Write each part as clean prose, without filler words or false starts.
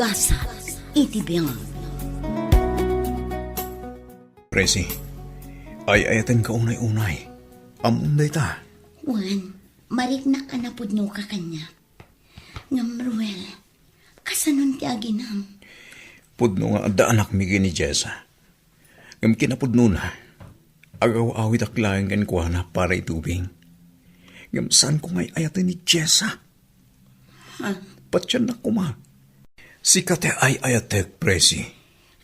gasa, iti biyang. Presi, ay-ayatan ka unay-unay. Amunday ta. Wan, marignak ka na pudno ka kanya. Ngam Ruel, kasanon ti aginam. Pudno nga adda anak mi ni Jessa. Ngam kinapudno na. Agaw-awit aklaan kan kuha na para itubing. Ngam saan ko ngay ayatan ni Jessa? Patyan na kuma. Si kate ay ayatek, Presi.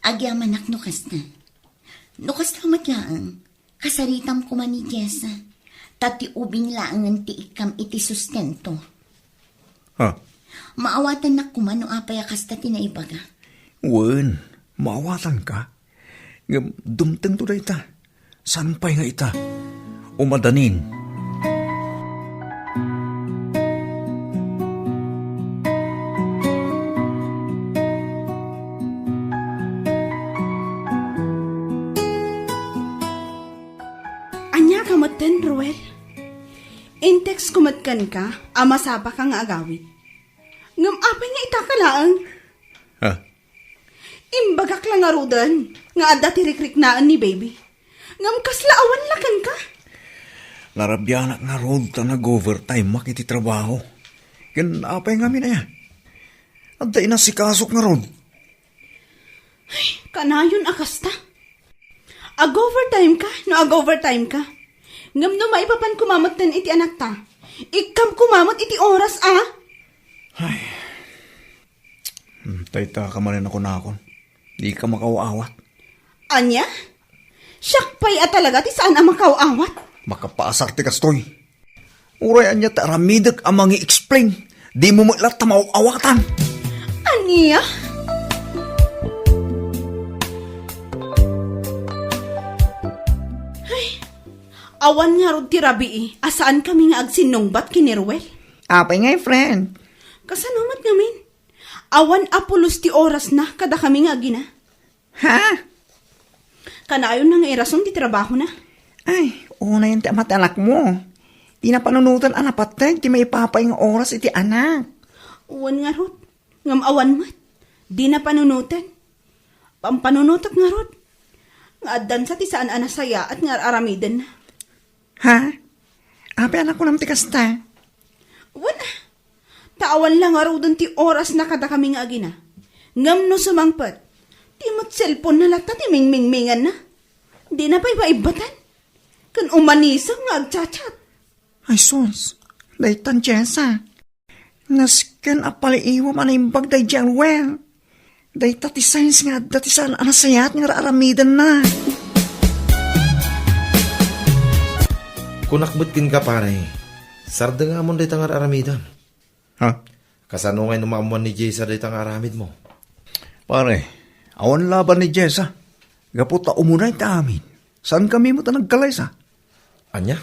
Agyaman ak nukas na. Nukas na matlaang. Kasaritam ko man ni Jessa. Tati ubing laangan ti ikam iti sustento. Ha? Maawatan na kuman no apay akasta tinaibaga. Wen, maawatan ka. Ngam dumteng to da ita. Saan pa'y nga ita? Umadanin. Anya kamatan, Ruel? Intex kumatkan ka, amasapa ka nga agawit. Ngam apay nga itakalaang. Ha? Imbagak lang nga rudan, nga adda tirikrik naan ni baby. Ngam kaslaawan lakan ka. Narabyanak nga road ta nag-overtime makiti trabaho. Gan apay nga minaya. At da inasikasok nga road. Kanayon akasta. Ag-overtime ka, no ag-overtime ka. Ngam no maipapan kumamot tan iti anak ta. Ikam kumamot iti oras, Tayta ka manin ako na akon. Di ka makawaawat. Anya? Syakpay at talaga ti saan ang makaawat? Makapaasar ti kastoy. Uray anya ta ramidag amang i-explain. Di mo mailat ta mauawatan. Anya? Awan nga rod ti rabii, asaan kami nga agsinongbat kini Ruel? Apay nga, friend. Kasanumat ngamin. Awan apulos ti oras na kada kami nga agina. Ha? Kanayon na nga irason ti trabaho na. Ay, una yung amat anak mo. Di na panunutan anapatay, di may papay nga oras iti anak. Uwan nga rod. Ngam awan mat. Di na panunutan. Pampanunutak nga rod. Nga addan sa ti saan anasaya at nga aramidan na. Ha? Apay anak ko nam ti kasta. Uwan na. Taawan lang nga rodon ti oras na kada kami nga agina. Ngam no sumangpat. Di mo't cellphone na lata ti mingmingmingan na. Di na pa'y maibatan. Kan umanisang nga agchat-chat. Ay, sons. Daytan, Jessa. Nasken apaliiwa manimbag day Jalwell. Dayta ti science nga dati saan anasayat nga aramidan na. Kunakbutkin ka pare. Sarda nga mo day tangar aramidan. Ha? Kasano ngay numaamuan ni Jay sa day tangar aramid mo? Pare, awan laban ni Jessa. Gaputa umunay ta amin. Saan kami mo ta nagkalaysa? Anya?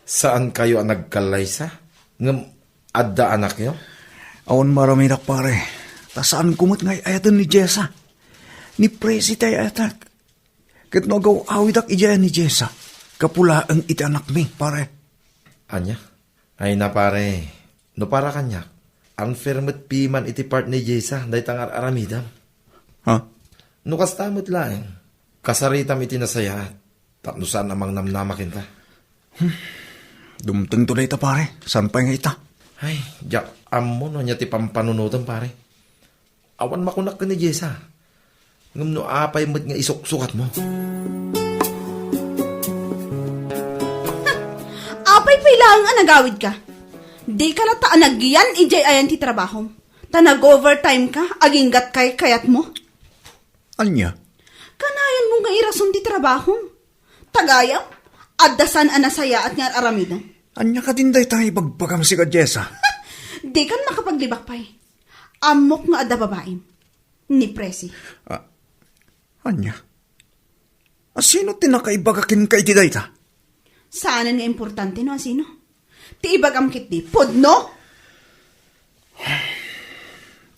Saan kayo ang nagkalaysa? Ngam adda anak nyo? Awan maramidak pare. Ta saan kumot ngay ayatan ni Jessa? Ni Presi tayo ayatak. Kat nagaw awidak ijayan ni Jessa. Kapula ang iti anak mi, pare. Anya? Ay na pare. No para kanya. Unfair mo't piman iti part ni Jay sa day tangar aramidam. Ha? No kastamot lang. Kasaritam iti nasaya. Tapno saan amang namnamakin ta? Dumteng to na ita, pare. Saan pa nga ita? Ay, jak amo no niya ti pampanunutan pare. Awan makunak ka ni Jessa. Ngam no apay mo't nga isuksukat mo. Apay pailang ang nagawid ka. Di ka lata nagyan ijay ayan ti trabaho. Ta nag-overtime ka, aginggat kay kayat mo. Anya? Kanayan mo nga irason ti trabaho. Tagayam, addasan anasaya at nga aramidan. Anya ka din day tayo bagbagam si ka Jessa. Di kan makapaglibak pa'y. Amok nga adda babaim. Ni Presi. Anya? Sino tinakaibagakin ka iti day ta? Saan nga importante no asino? Ti ibagam kit di. Pudno?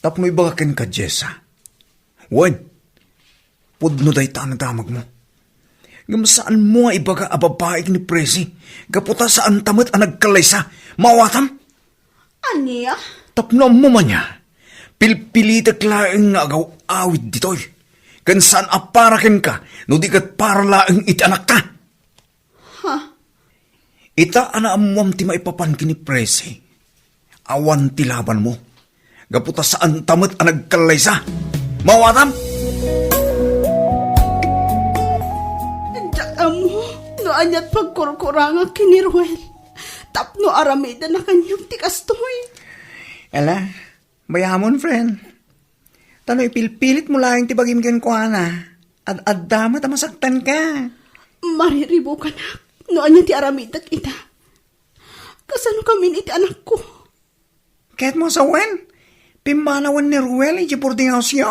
Tapno ibagakin ka Jessa. Wan, pudno day ta na damag mo. Ngam saan mo nga ibaga ababaik ni Presi? Gaputa saan tamat ang nagkalaysa? Mawatam? Aniya? Tapno mo man niya. Pilpilitak laeng nga agaw-awid ditoy. Kan saan aparakin ka, no di kat para laeng iti anak ta. Ha? Ita ana amuam ti maipapan kini presi. Awan ti laban mo. Gaputa saan tamat ang nagkalaysa. Mawatam! Diyan mo, no anyat pagkurkuranga kini Ruel. Tapno aramida na kanyang tikastoy. Ela, bayamon, friend. Tano ipilpilit mo lang ti bagimgan ko, ana. At adama tamasaktan ka. Mariribo ka na. No anyat ti aramida kita. Kasano kami iti anak ko? Kahit mo sa wen, pimanawan ni Ruel, iti purding house yo.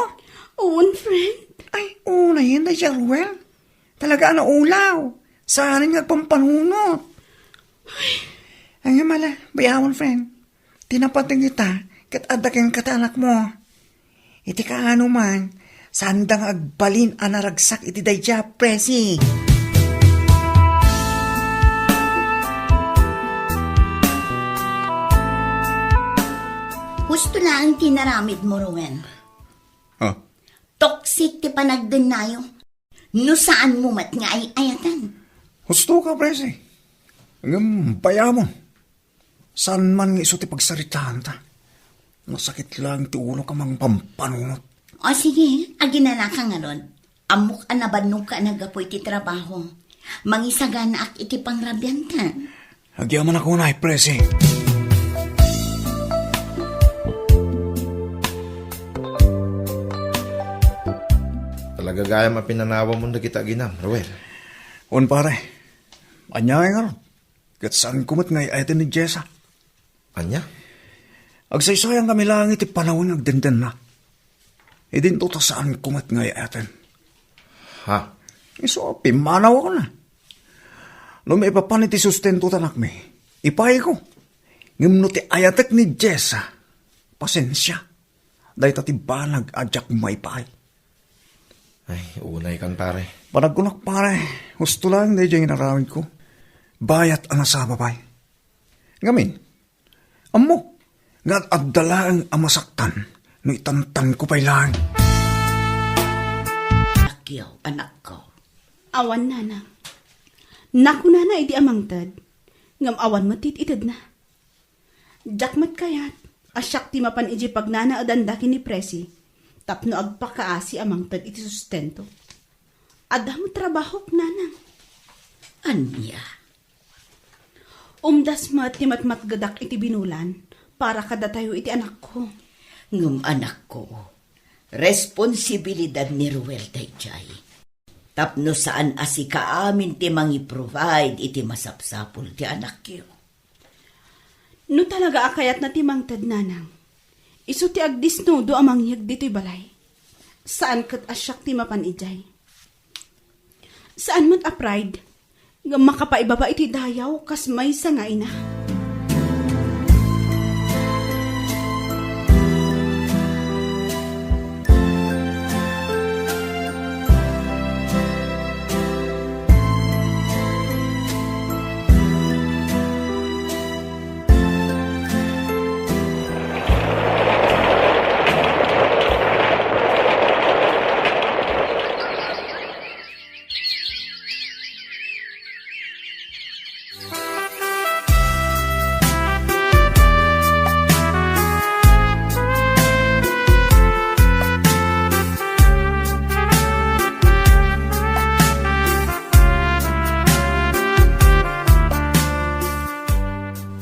Owen, friend. Ay, una yun, day siya, Ruel. Talaga na ulaw. Saan nga pampanunot. Ay, mala, bayamon, friend. Tinapating kita, kat adaking katanak mo. Iti kaano man, sandang agbalin anaragsak iti dayja, presi. Gusto lang tinaramid mo, Ruel. Ah, Toxic ti panagdenayo. No saan mo mat nga ay ayatan. husto ka, presi. Ngam, bayamon. Saan man nga iso ti pagsaritahan ta. Masakit lang ti ulo ka mang pampanunot. O sige, aginana ka nga ron. Amok anabanong ka nagapoy ti trabaho. Mangisagana ak iti pangrabyan ka. Agyaman ako na, presi. Talaga gaya mapinanawa mo na kita ginam, Ruel. On pare, anyay nga ron. Kat saan kumat ngay ayatin ni Jessa. Anya? Agsaysayang kami lang iti panahon nagdandan na. E din to ta saan kumat ngay ayatin. Ha? So, pimanaw ako na. No may papan iti sustento tanak mi. Ipay ko. Ngimno ti ayatek ni Jessa. Pasensya. Dahil tati balag adyak may pay. Ay, unay kan pare. Panagkunak pare, gusto lang na dyan inarawin ko. Bayat ang asaba pay. Ngamin, amo, nga adala ang amasaktan no itantan ko pay lang. Akyaw, anak ko. Awan nana. Naku nana, idi amangtad. Ngam awan matititid na. Jakmat kayat. Asyak ti mapan iji pagnana adandaki ni Presi. Tapno agpakaasi amangtad iti sustento. Adam trabahok nanang. Anya? Umdas mat ti matmatgadak iti binulan. Para kada tayo iti anak ko. Ngum anak ko. Responsibilidad ni Ruel dayjay. Tapno saan asi kaamin ti mangi-provide iti masapsapul ti anak yo. No talaga akayat na ti mangtad nanang. Isu ti agdisnudo amang yag dito'y balay. Saan kat asyak ti mapan ijay? Saan man a-pride? Nga makapaibaba iti dayaw kas may sangay na.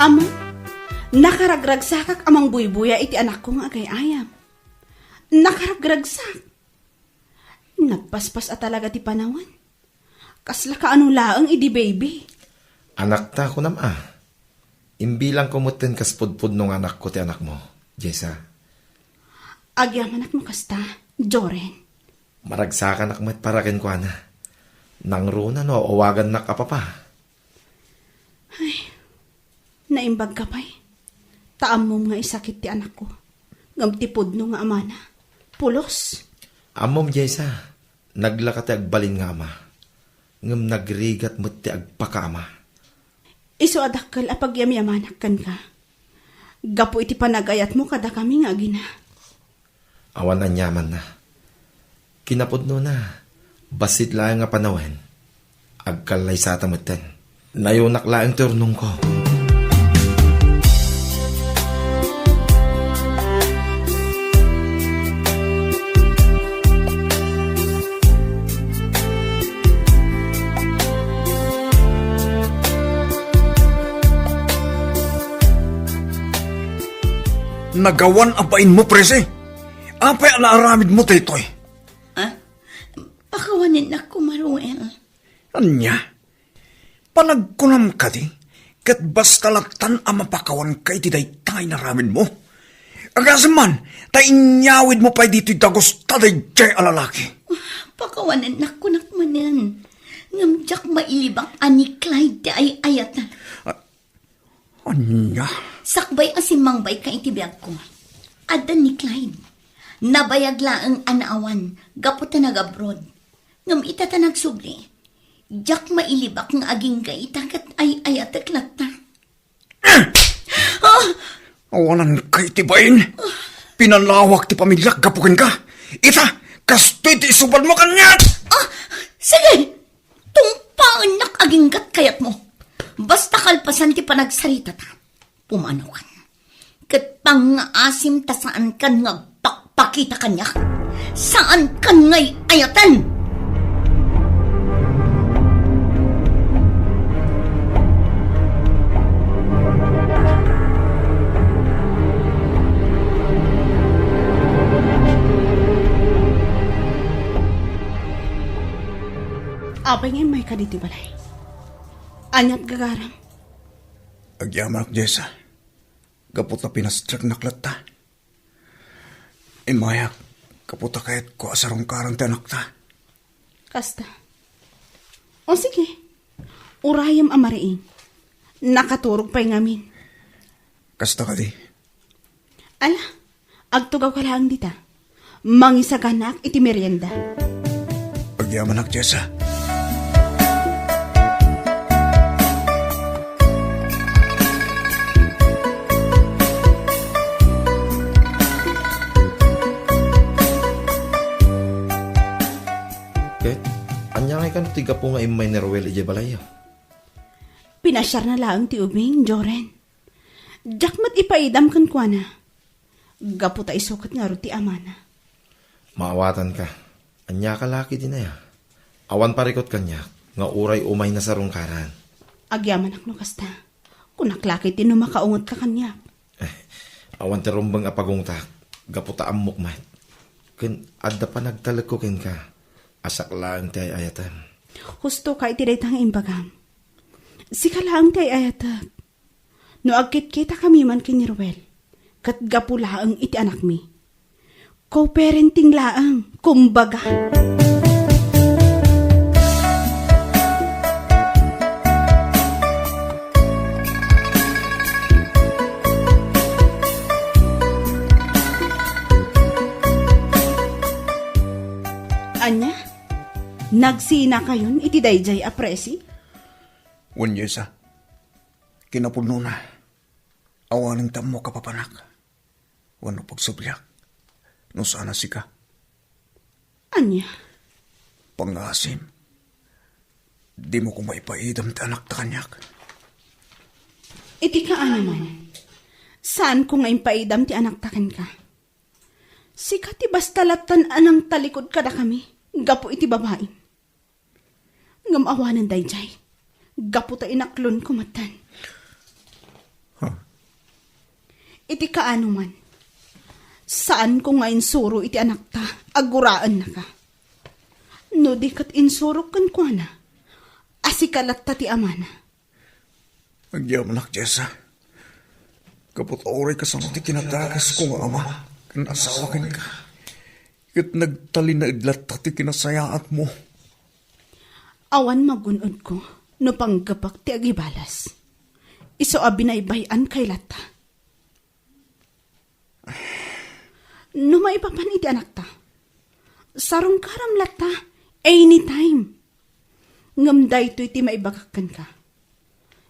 Amo, nakaragragsakak amang buybuya iti anak ko nga agay-ayam. Nakaragragsak. Nagpaspas at talaga ti panawan. Kasla ka anong laang idi baby. Anak ta ko nam ah. Imbilang kumutin kas pudpud nung anak ko ti anak mo, Jessa. Agyaman at makasta, Joren. Maragsakan ak met parakin ko ana. Nang runa no, awagan na kapapa. Naimbag ka pa'y. Taam mo nga isakit ti anak ko. Ngamtipod no nga amana. Pulos. Amom, Jessa, naglakati agbalin nga ama. Ngam nagrigat mo't ti agpakaama. Iso adakkel apagyamyamanak kan ka. Gapo iti panagayat mo kada kami nga gina. Awan ang yaman na. Kinapudno na. Basit lang nga panawen. Agkalay sa tamutin. Nayunak lang turnong ko. Nagawan apain mo, prese. Apay ang naaramid mo, titoy. Pakawanin na ko, Maruel. Anya? Panagkunam ka di, kat basta latan ang mapakawan kay tiday tayo naramid mo. Agasaman, tainyawid mo pa dito'y dagos taday jay alalaki. Pakawanin na ko nakmanan. Ngamjak mailibak ani Clyde ay ayat na. Anya? Sakbay asimangbay ka itibiyag ko. Adan ni Clyde. Nabayag laang anaawan. Gaputa nag-abroad. Ngam itata nagsubli. Jak mailibak ng aging gaita kat ay ayataklat na. Awanan kay tibain. Pinalawak ti pamilya, gapukin ka. Ita, kastoy ti isubad mo kanya. Sige! Tumpaan nak aging gat kayat mo. Basta kalpasan ti panagsarita ta. Pumano kan. Kat pang-asim ta saan kan nga pakita kanya. Saan kan nga'y ayatan? Apay ngayon may kaditi balay. Anyat gagaram. Agyaman ak Jessa. Gaputa pinastrag naklata. Imayak, kaputa kayat ko asarong karang tanak ta. Kasta. O sige. Urayam amariin. Nakaturog pa'y ngamin. Kasta ka di. Ala, agtugaw ka lang dita. Mangisaganak iti merienda. Agyaman ak Jessa. Anya kan tiga po nga imay ni Rowel ije balayo. Pinasyar na lang ti ubing, Joren. Jakmat ipaidam kan kwa na. Gaputa isukat nga ruti amana. Maawatan ka. Anya ka laki din na ya. Awan parikot kanya, nga uray umay na sa rungkaran. Agyaman ak no kasta. Kunaklaki ti no makaungot ka kanya. Awan terumbang apagungtak, gaputa amok mat. Kun adda pa nagtalag ko ken ka. Asak lang ti ayatan. Husto ka iti daytang imbagam. Sika lang ti ayatan. No agkit kita kami man kini Ruel. Kat gapu laang iti anak mi. Co-parenting laang, kumbaga. Anya? Nagsina kayon iti dayjay apresi? Wan Jessa. Kinapuno na. Awaning tamo kapapanak. Wano pagsublyak. No sana si ka. Anya? Pangasim. Di mo kong maipaidam ta anak ta kanyak. Iti ka naman. Saan ko nga impaidam ti anak takan ka? Sika ti basta latan anang talikod kada kami. Gapo iti babae. Ngamawanan dayjay. Gapo ta inaklon kumatan. Iti kaano man. Saan ko nga insuro iti anak ta? Aguraan na ka. No di kat insuro kan kwa na. Asikalat ta ti amana. Agyaman ak Jessa. Kapot oray ka sa ti kinatakas ko nga ama. Kinasawa ka. Kat nagtali na idlat ti kinasayaat mo. Awan magunod ko, no panggapak ti agibalas. Iso abinaybayan kay lata. No maipapan iti anak ta. Sarong karam lata, anytime. Ngamday to iti maibagakan ka.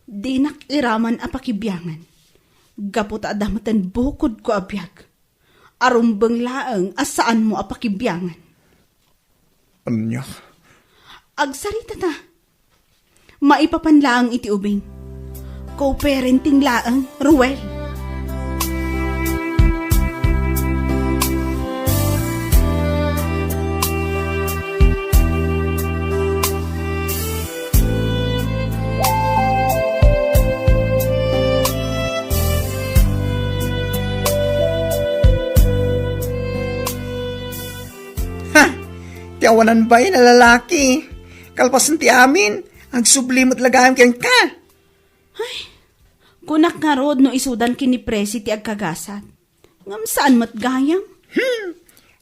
Dinak iraman apakibyangan. Gapot adamatan bukod ko abiyag. Arumbang laang asaan mo apakibyangan. Anya? Agsarita ta. Maipapanlaang iti ubing. Co-parenting laang, Ruel. Ha! Tiawanan ba na lalaki? Kalpasan ti amin, ang sublimot lagayam keng ka. Kunak nga rod no isudan kini presi ti agkagasat. Ngam saan matgayam?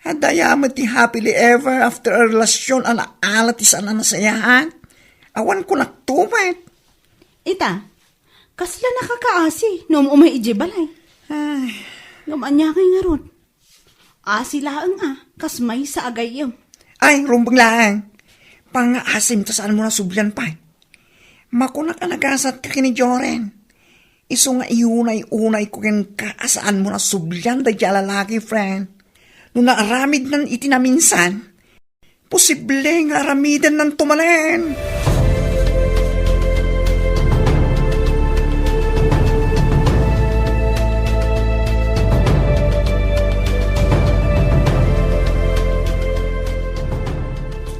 Hadayamat ti happily ever after a relasyon ala ti sana nasayahan. Awan ko naktumat. Ita, kasla nakakaasi no umay ije balay. Ay, Ngam anya kay nga rod. Asi laang kasmay sa agayam. ay rumbang lang. Pang-asim ta saan mo na sublan pa. Makunak ka nagasat ka kini Joren. Iso nga iunay-unay ko ken kaasaan mo na sublan da jala lalaki, friend. Nung naaramid nan iti na minsan, posible nga aramidan ng tumalen.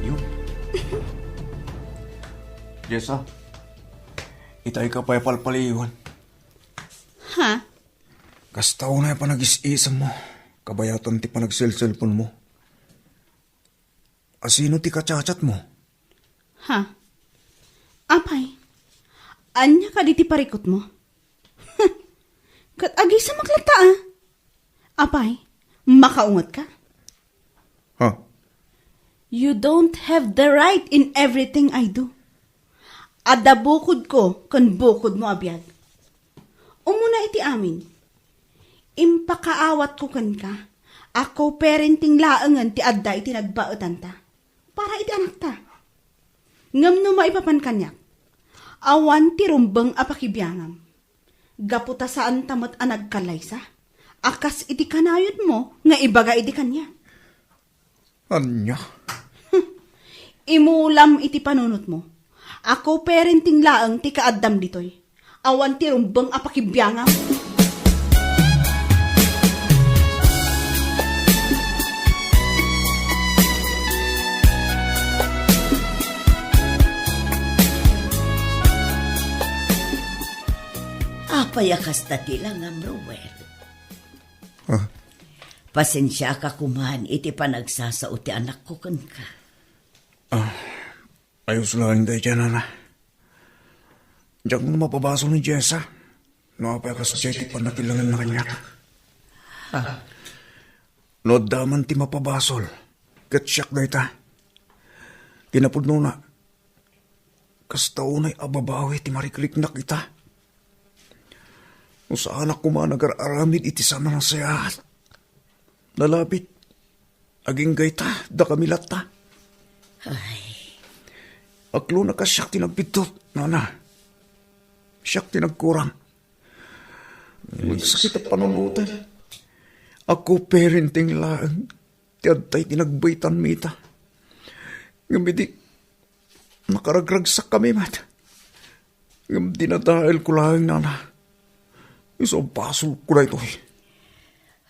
Yun. Jessa, itay ka pa'y palpaliwan. Ha? Kastaw na pa nag-is-isam mo. Kabayatan ti pa nag-cellphone mo. Asino ti kachachat mo? Ha? Apay, anya ka di ti parikot mo? Kat agi sa maklata Apay, makaungot ka? Ha? You don't have the right in everything I do. Ada bukod ko, kan bukod mo abiyag. Umuna iti amin. Impakaawat ko kan ka. Ako parenting laangan ti adda iti nagbaotan ta. Para iti anak ta. Ngam no maipapan kanyak. Awan ti rumbang apakibyanam. Gaputa saan tamat anag kalaysa. Akas iti kanayod mo nga ibaga iti kanya. Anya? Imulam iti panunot mo. Ako parenting laang ti kaaddam ditoy. Awan ti rumbang apakibyanam. Apayakas na tila nga, Ruel. Ah. Pasensya ka kuman, iti panagsasao ti anak ko kan ka. Ayos lang tayo dyan, Ana. Diyan mo mapabaso ni Jessa. Napayakas siya iti panakilangan na kanya. No daman ti mapabasol. Gatsyak na ita. Kinapudno na. Kastaw na'y ababawi ti mariklik na kita. No sa anak ko man nag-aramid iti sana na sayahan. Nalabit. Aging gayta, da kamilat ta. Ay, Aklo na ka siyak tinagpitot, Nana. Siyak tinagkurang. Magsakit at panunutan. Ako parenting lang. Tiadtay tinagbaytan mita. Ngamidi, nakaragragsak kami mat. Ngam dinadahil ko lang, Nana. Isang pasol ko na ito.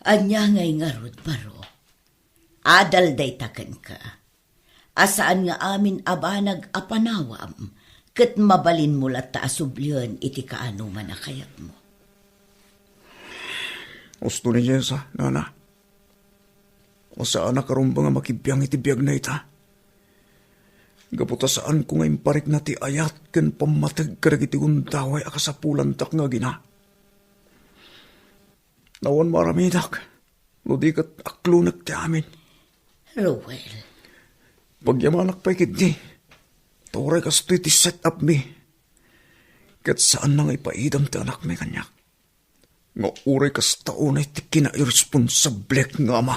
anya ngay ngarod baro. Adal day taken ka. Asaan nga amin abanag apanawam, ket mabalin mo lat taasublyon iti kaano man nakayat mo. Gusto ni Jessa, Nana. O saan nakarumbang nga makibiyang iti biyag na ita. Gaputa saan ko ngayon parik na ti ayat ken pamatag karagiti gundaway akasapulan tak nga gina. Nawan maramidak, ludikat aklunak ti amin. Ruel, Pagyamanak pa ikit di, toray kasto iti set up mi. Kat saan nang ipaidam ti anak may kanyak. Nga uray kasta unay ti kina-irresponsablek nga ama.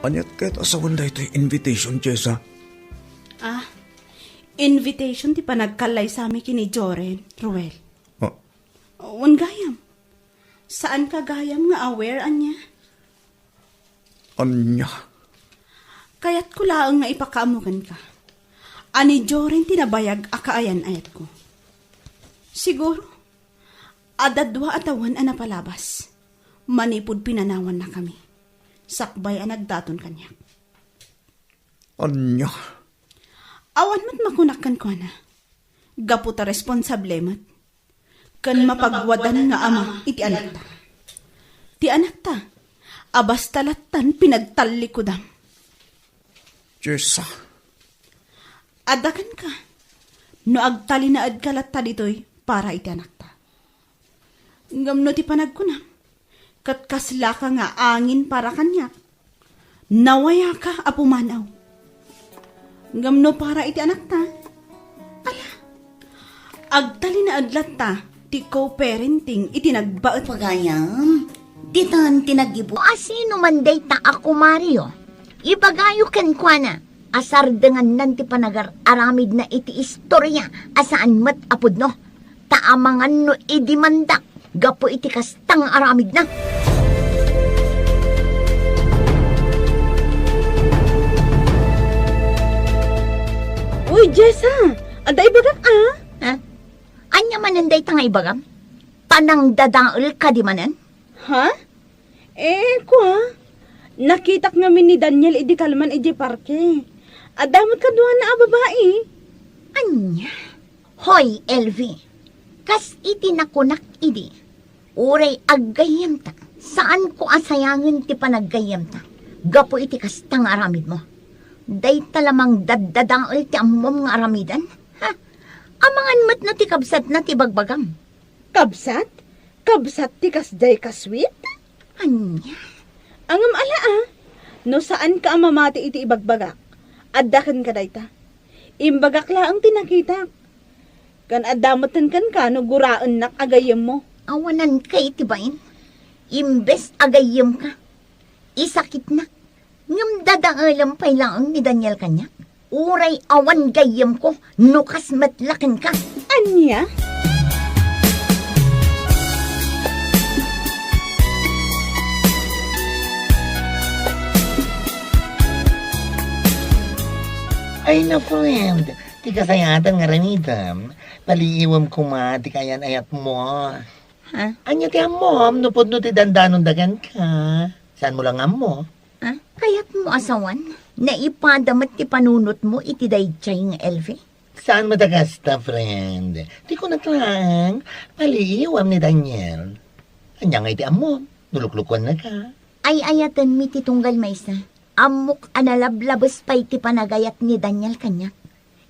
Anyat kahit asawan da ito'y invitation, Jessa. Ah, invitation ti panagkalay sa amin kini Joren, Ruel. Oh, Wan gayam. Saan ka gayam nga aware anya? anya. Kaya't ko laang nga ipakaamukan ka. Ani Joren tinabayag akaayan ayat ko. Siguro, adadwa atawan ang napalabas. Manipod pinanawan na kami. Sakbay ang nagdaton kanya. Anya. Awan mat makunakan ko na. Gaputa responsable mat. Kan mapagwadan nga ama iti anak ta. Ti anak ta, abas talatan pinagtalikudam. Jessa. Adakan ka. No agtalinaad ka latta ditoy para iti anak ta. Ngamno ti panagkunam. Kat kasla ka nga angin para kanya. Nawaya ka apumanaw. Ngamno para iti anak ta. Ala. Agtalinaad latta ti co-parenting iti nagbaot. Pagayam, di tan tinagibo. Asino man day ta ako, Mario? Ibagayo ken kwa na. Asar dengan nanti panagar aramid na iti istorya asaan mat apod no. Taamangan no idi mandak. Gapo iti kastang aramid na. Uy, Jessa! Aday bagak Ha? Anya mananday ta nga ibagam? Panang dadaol ka di manan? Ha? Nakitak nga ni Daniel idi kalman iji parke. Adamot ka duha na babae. Anya? Hoy, Elvi. Kas iti nakunak idi. Uray aggayam ta. Saan ko asayangan ti panaggayam ta? Gapo iti kastang aramid mo. Day talamang daddadaol ti ammom nga aramidan. Ha? Amangan mat na ti kabsat na ti bagbagam. Kabsat? Kabsat ti kasday kaswit? Anya? Angam ala No saan ka mamati iti ibagbagak? Addakan ka dayta. Imbagak laang tinakita. Kan adamotan kan ka no guraan nak agayam mo. Awanan kay tibain. Imbes agayam ka. Isakit na. Ngam dadaalam pay lang ni Daniel kanya. Uray awan gayam ko. Nukas matlakin ka. Anya? Ay na friend, ti kasayatan nga ramitam. Paliiwam ko ma, ti kayan ayat mo. Ha? Anya ti amom, nupod no ti dandanon dagan ka. Saan mo lang amo? Ha? Kaya't mo asawan? Naipadamat ti panunot mo iti dayjay nga Elvi? Saan madagasta, friend? Ti ko natlang, paliiwam ni Daniel. Anya nga iti amom, nuluklukwan na ka. Ay ayatan mi ti tunggal maysa. Amok analablabas pa'y ti panagayat ni Daniel kanyak.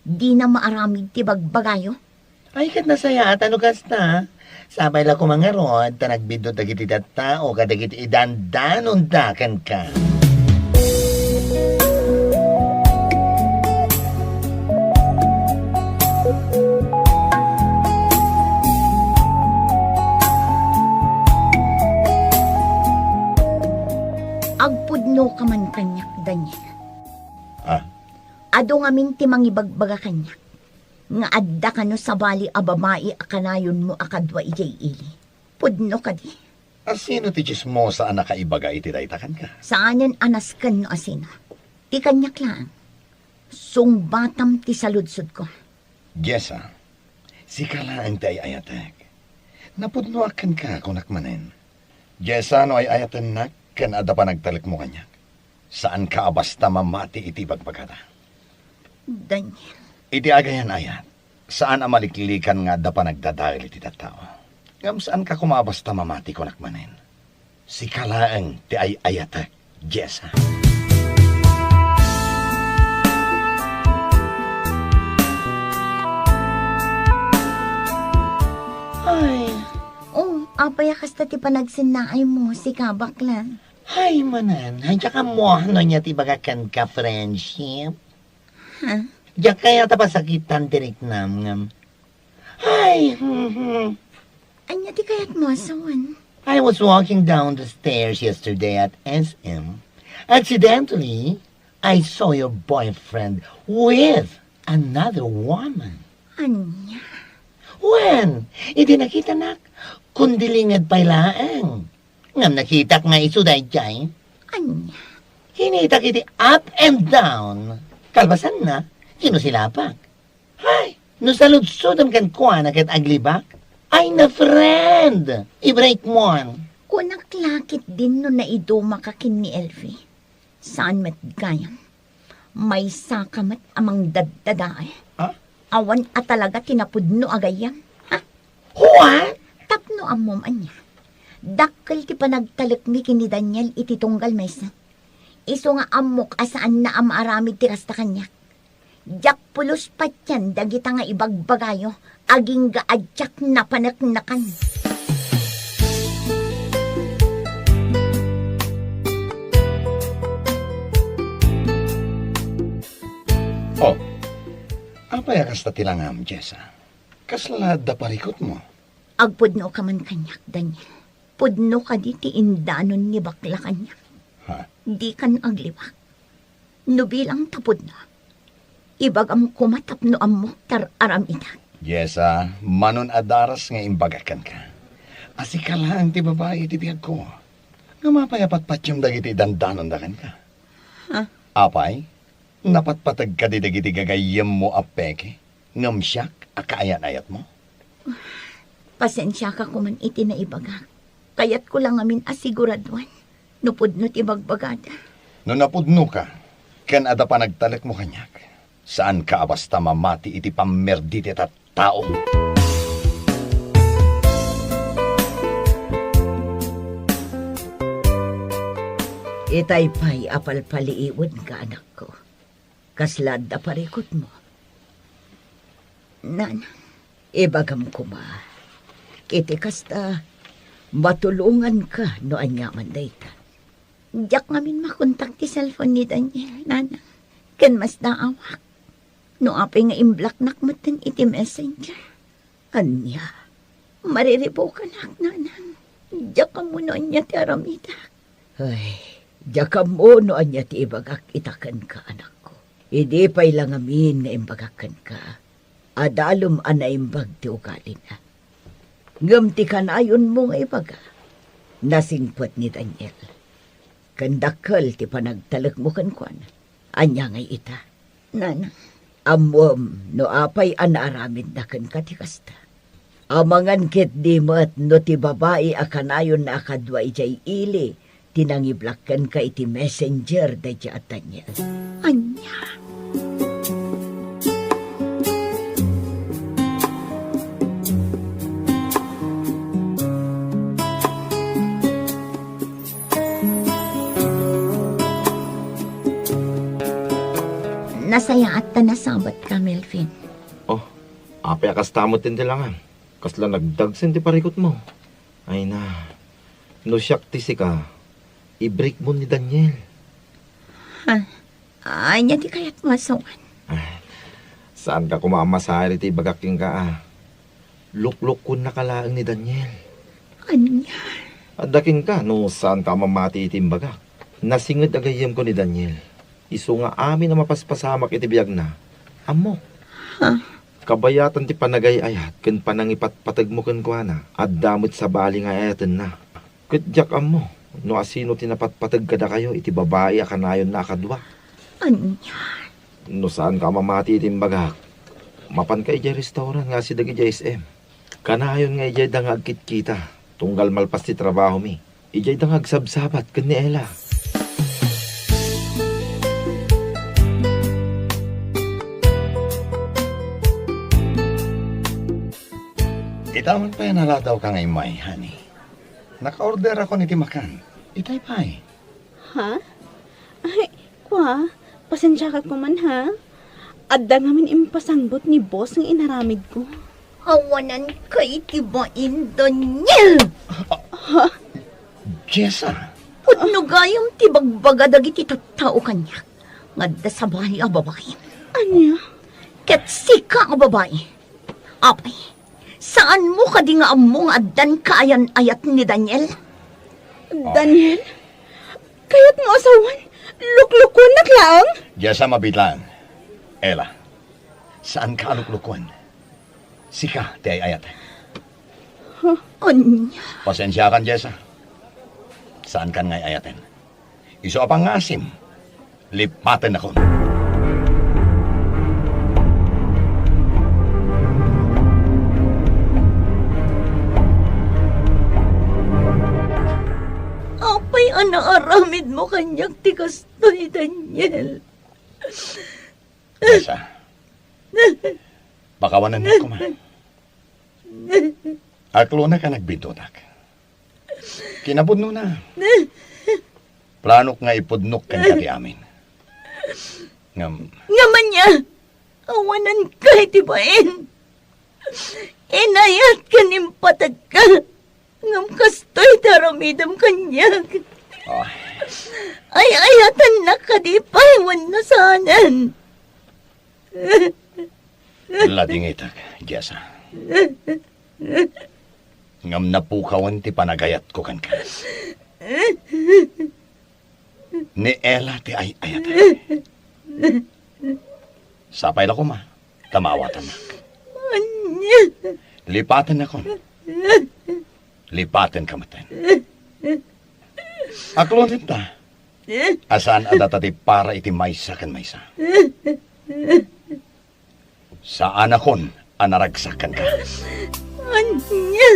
Di na maaramid ti bagbagayo. Ay kat nasayatan no kasta. Sabay la kumangarod, ta nagbidot dagiti tao, kadagiti idandanon dakan ka. Agpudno ka man kanyak, Daniel. Ah, Ado nga minti mangibagbaga kanyak. Nga adda ka no sa bali abamai akanayon mo akadwa ijay ili. Pudno ka di. asino ti chismosa ang nakaibaga iti daytakan ka? Saanan anas kan no asino. Ti kanyak lang. Sungbatam ti saludsod ko. Jessa, si kalaan ti ay ayatek. Napudnuakan ka kung nakmanen. Jessa, no ay ayatan nak, kan ada pa nagtalik mo kanyak. Saan ka basta mamati iti bagbagada? Daniel. Iti agayan ayat, saan amaliklikan nga da pa nagdadahil iti tao? Ngam saan ka kumabasta mamati kung nakmanen? Si kalaan ti ay ayatek, Jessa. Ay, Oh, apaya kasta ti panagsinnaay mo si kabaklan. ay manan, hanya ka mo ano niya ti bagakan ka friendship. Ha? Diyan kaya tapasakitan tirik nam. Ay, Anya ti kayat mo asawan? I was walking down the stairs yesterday at SM. Accidentally, I saw your boyfriend with another woman. Anya, When? Hindi nakita nak. Kundilingad pa laang. Ngam nakita nga iso dahil dyan. anya. Hinita kiti up and down. Kalbasan na, sinusilapak. Hay, no saludsudam kan kuha na kat aglibak. Ay na friend, i-break mo an. Kunaklakit din no na iduma ka kin ni Elfie. Saan mat gayam? May sakamat amang daddadae. Ah? Awan at talaga tinapudno agayam. Ha? What? Tapno amom anya. Dakkel ti panagtalek mi kini Daniel iti tunggal mesa. Iso nga amok asaan na amaramid ti kasta kanya. Jak pulos patyan dagita nga ibagbagayo. Aging gaadyak na panaknakan. Oh, apay akas ta tilangam, Jessa. Kaslada parikot mo. Agpudno ka man kanyak, Daniel. Pudno ka di ti indanon ni bakla kanyak. Ha? Di kan agliwak. No bilang tapod na. Ibagam kumatapno amok tar aram ita. Jessa, manon adaras nga imbagakan ka. Asika lang ti babae ti biyag ko. Nga mapayapat yung dagiti dandanon dakan ka. Ha? Apay, napatpatag ka di dagiti gagayam mo apeke. Ngam siyak, akaayan-ayat mo. Pasensya ka kuman iti na ibaga. Kayat ko lang amin asiguraduan. Nupudno ti bagbagada. No napudno ka, kan ada pa nagtalek mo kanyak. Saan ka basta mamati iti pamerditi at tao? Itay pa'y apalpaliiwan ka, anak ko. Kaslad na parikot mo. Nana, Ibagam ko ma. Iti kasta, matulungan ka no anyaman dayta. diyak ngamin makontak ti cellphone ni Daniel, Nana. Ken mas naawak. No apay nga imblak nakmatan iti messenger. Anya, Mariribo ka nak, Nana. Diyak ka muna niya ti aramida. ay, diyaka mo no anya ti ibagak itakan ka, anak ko. Hindi pa'y lang amin nga imbagakan ka. Adalom anaimbag ti ugali na. Ngam ti kanayon mo nga ibaga. Nasingpot ni Daniel. Kandakal ti panagtalak mo kan kwan. Anya ngay ita. Nana, Amwam no apay anaramid na kan katikasta. Amangan kit di mat no ti babae akanayon na akadwa ijay ili. Tinangiblakkan ka iti messenger da at Daniel. anya. Nasaya at nasabat ka, Melvin. Oh, apay akas tamot din tilangan. Kasla nagdagsen ti parikot mo. Ay na, no siyak ti ka, i-break mo ni Daniel. Anya di kaya't masawan. Saan ka kumamasari ti bagaking ka Lukluk kun nakalaang ni Daniel. Anya. Adaking ka no saan ka mamati iti bagak. Nasingid agayem ko ni Daniel. Iso nga amin na mapaspasamak iti biyag na. Amo. Kabayatan ti panagayayat ken panangipatpatag mo ken kuana. At damot sa bali nga ayaten na. Kadyak amo. No asino tinapatpatag kada kayo iti babae akanayon na akadwa. Anya. No saan ka mamati iti bagak. Mapan ka ijay restaurant nga si dagi SM. Kanayon nga ijay dangag kitkita. Tunggal malpas ti trabaho mi. Ijay dangag sabsabat ken ni Ella. Itawan pa yan naladaw ka ngay may, honey. Naka-order ako ni Timakan. Itay pa'y. Ha? Ay, kwa, pasensya ka kuman ha. Adda ngamin impasanggot ni boss ng inaramid ko. Hawanan ka itibain, Daniel! Jessa, Pudno gayam ti bagbaga dagiti tattao kanya. Ngadda sa bahay a babae. Anya? Ket sika a babae. Apay, saan mo ka di nga among addan kaayan ayat ni Daniel? Daniel? Kaya't mo asawan? Luklukon na klaang? Jessa mabitlaan. Ella, saan ka aluklukon? Sika, ti ay ayat. Anya. Pasensya kan, Jessa. Saan kan ngay ayaten? Iso apang ngasim. Lipaten ako. Apay anaaramid mo kanyang tigas to ni Daniel. Jessa. Bakawanan ko man. Aklo na ka nagbitotak. Kinapudno na. Planok nga ipudnok kan kati amin. Ngaman niya, awanan ka itibain. Inayat ka nimpatag ka. Ngam kastoy daramidam kanya. Oh, Ay ayatan na kadipaywan na sanan. lading itak, Jessa. Ngam napukawan ti panagayat ko kan ka. Ni Ella ti ay ayat. Sapay na ko ma. Tamawatan na. Anya. Lipatan ako. Lipaten kamaten. Aklo rin ta. Asan adatati para iti maysa kan maysa. Saan akon anaragsakan ka. Anya.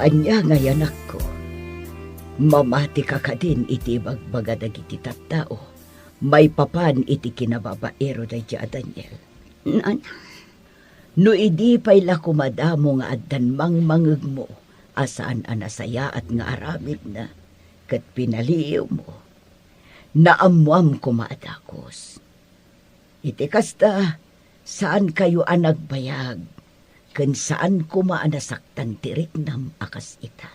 Anya ngayon ako. Mamati ka ka din iti bagbaga dagiti tattao. May papan iti kinababaero da dya Daniel. Nana. No idi pa'y lakumadamo nga addan mangmangeg mo. Asaan anasaya at nga aramid na. Kat pinaliw mo. Naamuam kumadakos. Iti kasta, saan kayo anagbayag? Kan saan kumaanasaktan tirik nam akas ita.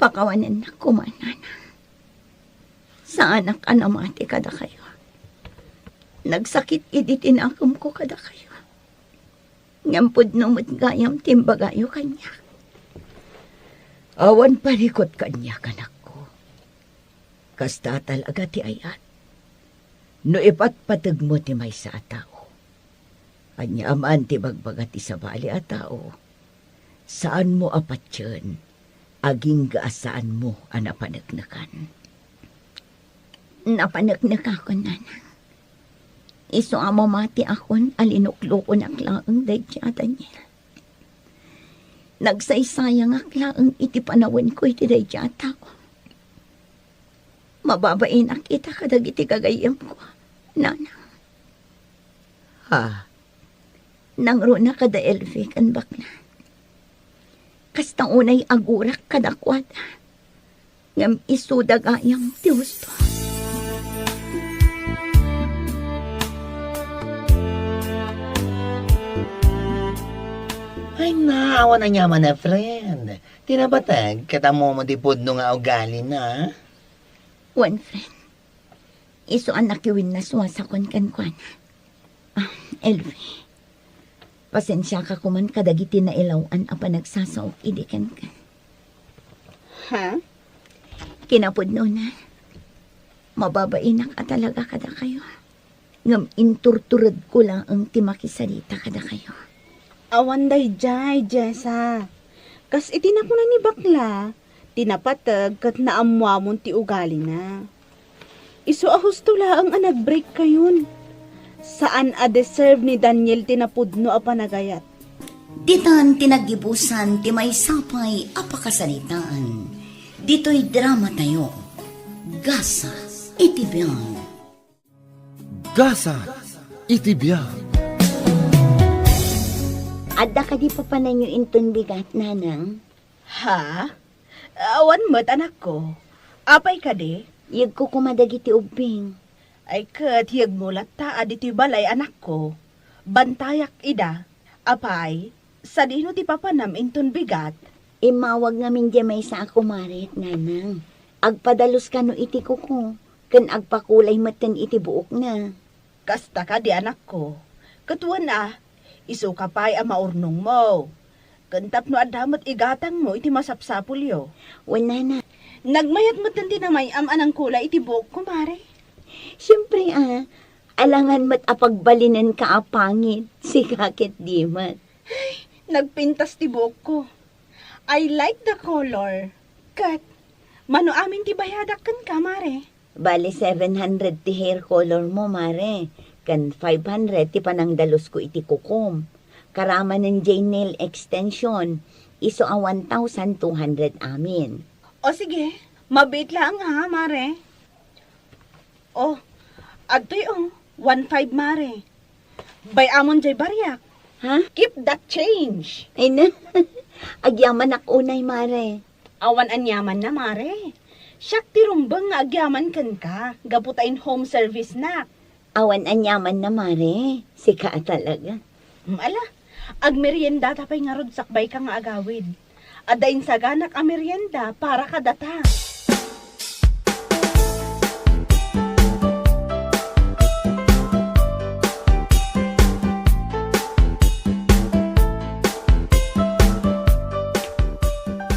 Pakawanan na kumanana. Sa anak anamati kada kayo. Nagsakit iditin akom ko kada kayo. Ngampod numot gayam timbagayo kanya. Awan parikot kanya kanak ko. Kasta talaga ti ayat. No ipatpatag mo ti may sa tao. Anya aman ti bagbagat ti sabali a tao. Saan mo apat yun? Aging gaasaan mo ang napanagnakan. Napanagnak ako, nana. Iso amo mati akon alinuklukon ang laang dadya, Daniel. Nagsaysayang aklaang iti panawin ko iti dadya tao. Mababain ang kita kadag iti kagayam ko, nana. Ha? Nangro na kada elfi kan bakla. Kastang unay agurak kadakwada. Ngam isudagayang ti husto. Ay, naawa na niya man na, friend. Tinabatag, katamo mo di pudno nga ugali na. One friend. Iso ang nakiwin na suwasakon kan. Elvi. Pasensya ka kuman kadagiti na ilawan apa nagsasaok idikan ka. Ha? Kinapudno na. Mababainak ka talaga kada kayo. Ngam inturturad ko lang ang timakisalita kada kayo. Awanday jay, Jessa. Kas itinako na ni bakla, tinapatag kat naamwamon ti ugali na. Iso ahusto laang nag-break kayon. Saan a-deserve ni Daniel tinapudno a panagayat? Ditan tinagibusan ti may sapay apakasalitaan. Dito'y drama tayo. Gasa itibiyang. Gasa itibiyang. Adda ka di pa panay yung inton bigat, nanang. Ha? Awan mo't anak ko. Apay ka di? Yag ko kumadagiti ubing. Ay kat hiyag mo lata aditi balay anak ko. Bantayak ida. Apay, sa dino ti papanam inton bigat, Imawag ngamin di may sa ako marit, nanang. Agpadalos ka no iti ko, kan agpakulay matan iti buok na. kasta ka di anak ko. Katuan na, iso ka pa'y ang maurnong mo. Kantap no adamat igatang mo iti masapsapulyo. Wala na. Nagmayat mo tanti na may anang kulay iti buhok ko, mare. Siyempre alangan mat apagbalinan ka apangit, si kakit di mat. Nagpintas ti buhok ko. I like the color. Kat, mano amin ti bayadak kan ka, mare. Bali 700 ti hair color mo, mare. Kan 500 ti panangdalos ko iti kukom. Karama ng J-nail extension, iso a 1,200 amin. O sige, mabit lang ha, mare. Oh, agtoy 1,500 mare. Bay amon jay baryak. Ha? Keep that change. Ay na, agyaman ak unay, mare. Awan anyaman na, mare. Siyak ti rumbang nga agyaman kan ka. Gaputain home service na. Awan anyaman na, mare. Sika talaga. Ala, agmerienda tapay nga rod sakbay ka nga agawid. Adain sa ganak ang merienda para ka data.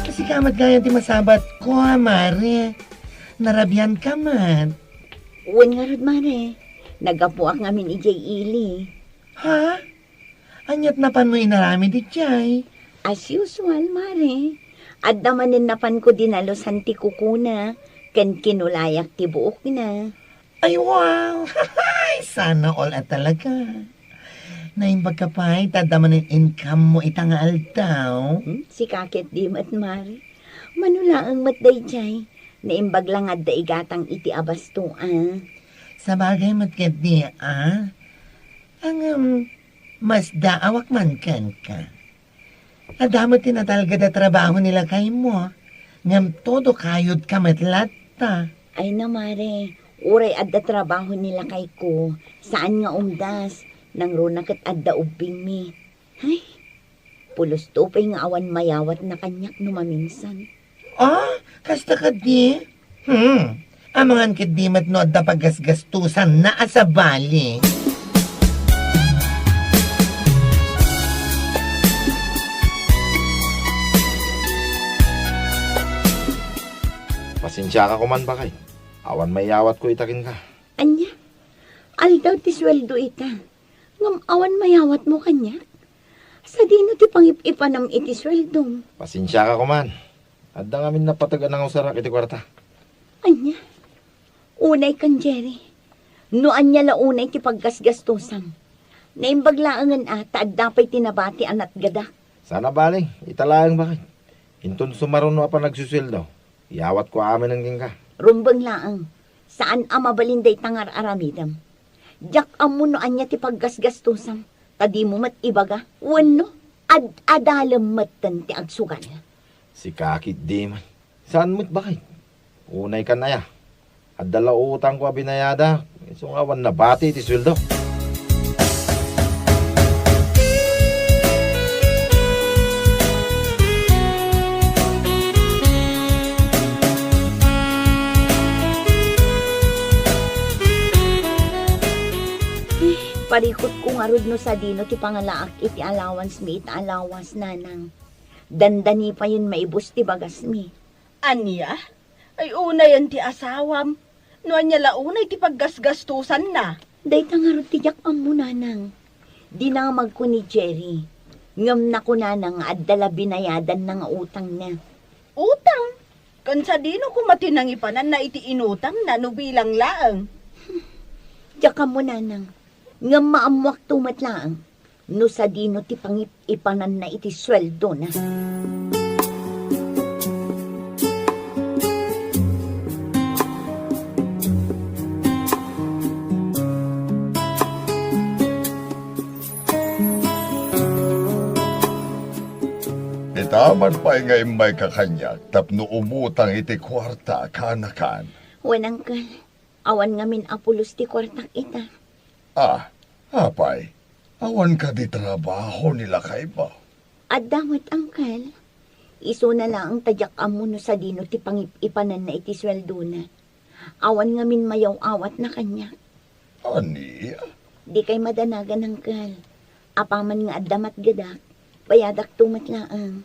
Kasi kamat gaya ti masabat ko, mare. Narabyan ka man. Uwan nga rod, mare. Nagapuak ngamin ijay ili. Ha? Anyat na pan mo inarami di jay. As usual, mare. At damanin napan ko dinalos hanti kukuna. Kan kinulayak ti buok na. Ay, wow! Sana all at talaga. Naimbag ka pa, tadaman ng income mo itangal daw. Si kakit di mat, mare. Manulaang matday jay. Naimbag lang at daigatang iti abasto, Sa bagay matkat di, Ang, mas daawak man kan ka. Adamot tinatalga da trabaho nila kay mo. Ngam todo kayod ka matlata. Ay na, mare. Uray adda trabaho nila kay ko. Saan nga umdas? Nang runakat adda ubing mi. Ay, pulos tupay nga awan mayawat na kanyak no maminsan. Kasta ka di? Amangan kit di mat no adda pagasgastusan na asa bali. Pasensya ka kuman ba kay? Awan may yawat ko itakin ka. Anya, aldaw ti sweldo ita. Ngam awan mayawat mo kanya. Sa dino ti pangip-ipanam iti sweldo. Pasensya ka kuman. Adda ngamin napatagan ng usarak iti kwarta. Anya, unay kan Jerry. No anya la unay ti paggasgastusan. Naimbaglaangan taad dapay tinabati anat gada. Sana baling, italayang bakit? Inton sumaron no pa nagsusildo. Yawat ko amin ang gingka. Rumbang laang, saan mabalinday tangar aramidam? Jak amuno anya ti paggasgastusan. Tadi mo mat ibaga, wano, adalam matan ti agsugan. Si kakit di man. Saan mo't bakit? Unay ka na ya. At dala utang ko abinayada. So nga wan na bati ti sweldo. Parikot ko nga rod no sa dino ti pangalaak iti allowance mi iti allowance nanang. Dandani pa yun maibus ti bagas mi. Anya? Ay una yan ti asawam. No anya launay ti paggasgastusan na. Day nga rod ti jak mo nanang. Dinamag ko ni Jerry. Ngam na ko nanang at dala binayadan na nga utang na. Utang? Kansa dino ko matinang ipanan na iti inutang na no bilang laang. Jak mo nanang. Ngam maamwak tumatlaang. No sa dino ti pangip-ipanan na iti sweldo na. Itaman pa nga may kakanyak, tapno umutang iti kwarta kanakan. Wanang awan ngamin apulos ti kwartak ita. Apay, Awan ka di trabaho nila kay ba? At damot, angkal. Iso na lang ang tadyak amo no sa dino ti pangipanan na iti sweldo na. Awan nga min mayaw awat na kanya. Aniya? Di kay madanagan, angkal. Apaman nga adamat gadak. Bayadak tumat laang.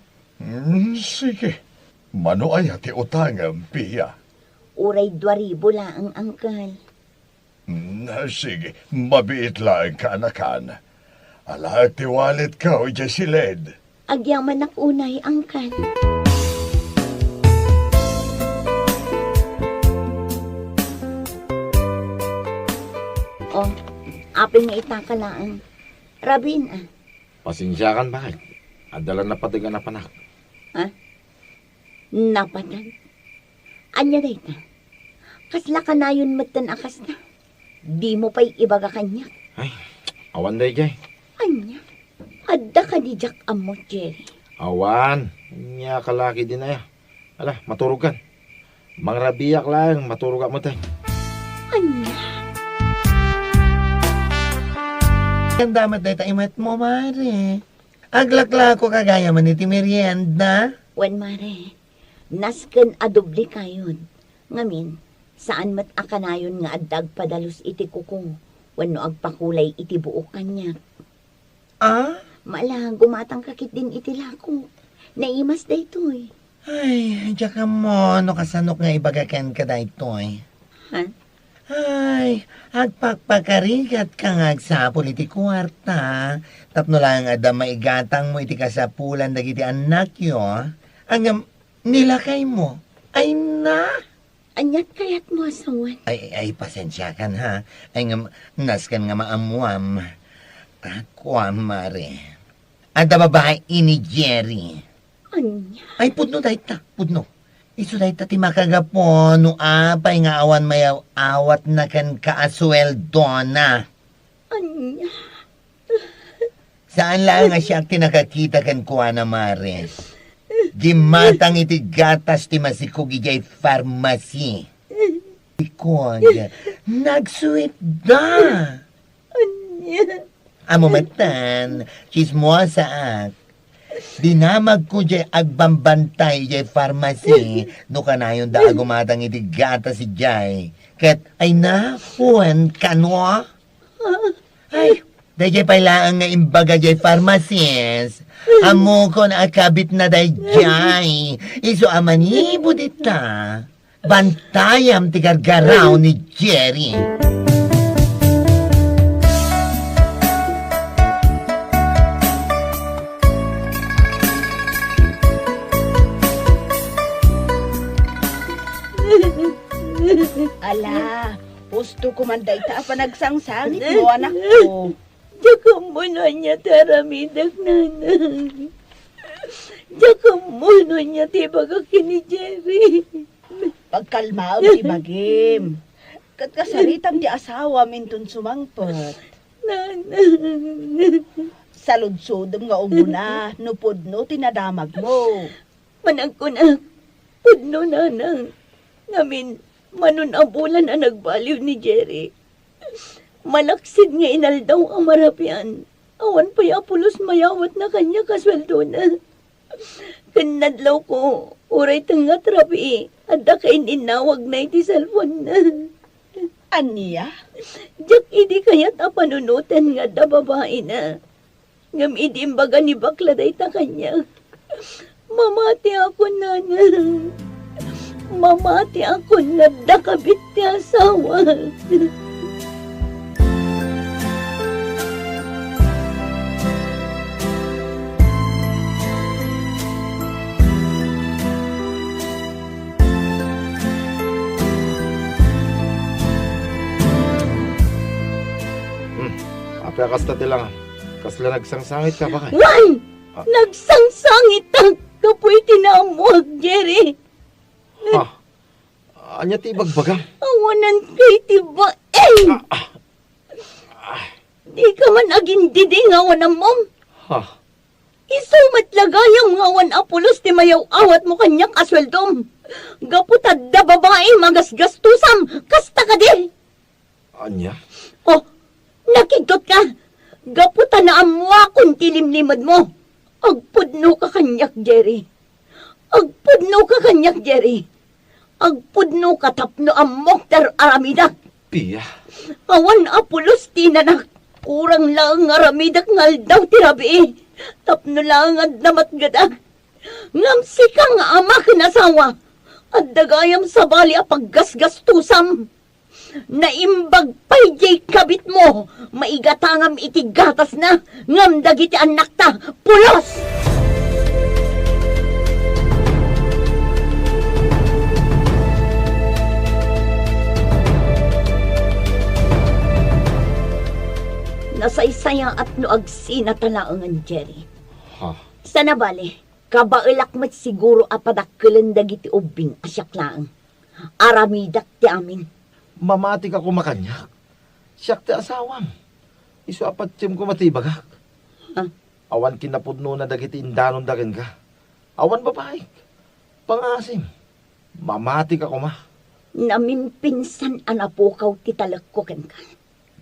Sige. Mano ay ati utangan, Pia. Uray 2,000 laang, angkal. Sige, mabiit lang ka anakan. Ala, tiwalit ka o dyan si Led. Agyaman ak unay, angkal. Oh, apin nga itakalaan. Rabin, ah. Pasensya kan bakit? Adala na patigan na panak. Ha? Napatag. Anya day ta. Kasla ka na yun matan akas na. Di mo pa'y ibaga kanya. Ay, awan day jay. Anya? Adda ka di Jack amo, Jerry. Awan. Nya kalaki din na ya. Ala, maturugan. Mangrabiyak lang, maturugan mo tay. Anya? Ang damat na itaimat mo, Mare. Aglakla ko kagaya man iti merienda. Wen mare, nasken adoble kayon. Ngamin, saan mat akanayon nga addag padalus iti kuko. Wenno agpakulay iti buok kanya. Ah? Mala, gumatang kakit din iti lako. Naimas daytoy. Ay, diya ka mo, no kasanok nga ibagakan ka daytoy. Ha? Ay, agpakpakarigat ka nga sa politikuarta. Tapno lang ada maigatang mo iti kasapulan dagiti anak yo. Ang nilakay mo. Ay na! Anyat kayat mo asawan. Ay, pasensya kan ha. Ay nga, naskan nga maamuam. Ako, Mare. Ada babae ini Jerry. Anya? Ay, pudno dahi ta, pudno. Isu dahi ta ti makagapo, no apay nga awan mayaw awat na kan kaasweldo na. Anya? Saan lang nga siya tinakakita kan kuha na Mare? Gimatang iti gatas ti masikog ijay pharmacy. Ikog, nagsuit da. Anya? Amo matan, chismosa ak. Dinamag ko jay agbambantay jay pharmacy, no kanayon da agumatang iti gatas si jay. Ket ay na, puwan kanwa. Ay, dahil pailaan nga imbaga jay pharmacist. Amo ko na akabit na day jay. Iso amanibo dita. Bantayam ti gargaraw ni Jerry. Ala, gusto ko man day ta panagsangsanit mo, anak ko. Diyaga mo na niya taramidag nanang. Diyaga mo na niya tibaga kini Jerry. Pagkalmao ti bagim. Kat kasaritam ti asawa mintun sumangpot. Nanang. Saludsudom nga umuna, nupod no tinadamag mo. Manangkunak, pudno nanang. Ngamin, manunabulan ang nagbaliw ni Jerry. Malaksid nga inaldaw ang marapian. Awan pa'y apulos mayawat na kanya kasweldo na. Kanadlaw ko, uray tangat rapi, at kain inawag na iti cellphone na. Aniya? Diyak idi kaya't apanunutan nga da babae na. Ngam idi imbaga ni bakla day ta kanya. Mamati ako nanang. Mamati ako na dakabit ti asawa. Apya kasta tilang. Kasla nagsangsangit ka ba kay? Wan! Nagsangsangit ang kapoy tinamuag, Jerry. Ha? Anya ti ibagbaga? Awanan kay tiba, Di ka man aging diding awan ang mom. Ha? Isumat lagayang awan apulos ti mayaw awat mo kanyak asweldom. Gaputad da babae magasgastusam, kasta ka di. Anya? Oh, nakidot ka. Gaputa na amwa kung tilimlimad mo. Agpudno ka kanyak, Jerry. Agpudno ka kanyak, Jerry. Agpudno ka tapno amok dar aramidak. Pia, Awan apulos tinanak. Kurang lang aramidak ngal daw tirabi. Tapno lang ad namat gadak. Ngamsi ka nga ama kinasawa. At dagayam sa bali apaggasgastusam. Naimbag pa'y jay kabit mo. Maigatangam iti gatas na. Ngam dagiti anak ta. Pulos! Nasaysaya at no agsina talaangan, Jerry. ha, Sana bali, kabailak mat siguro apadakkelan dagiti ubing asyaklaan. Aramidak ti amin. mamati ka kumakanyak. Siyak ti asawam. Isu apat tiyem ko matibagak. Ha? Awan kinapudno na dagiti indanon dagan ka. Awan babaik. Pangasim. Mamati ka kuma. Namimpinsan anapukaw ti talakko ken ka.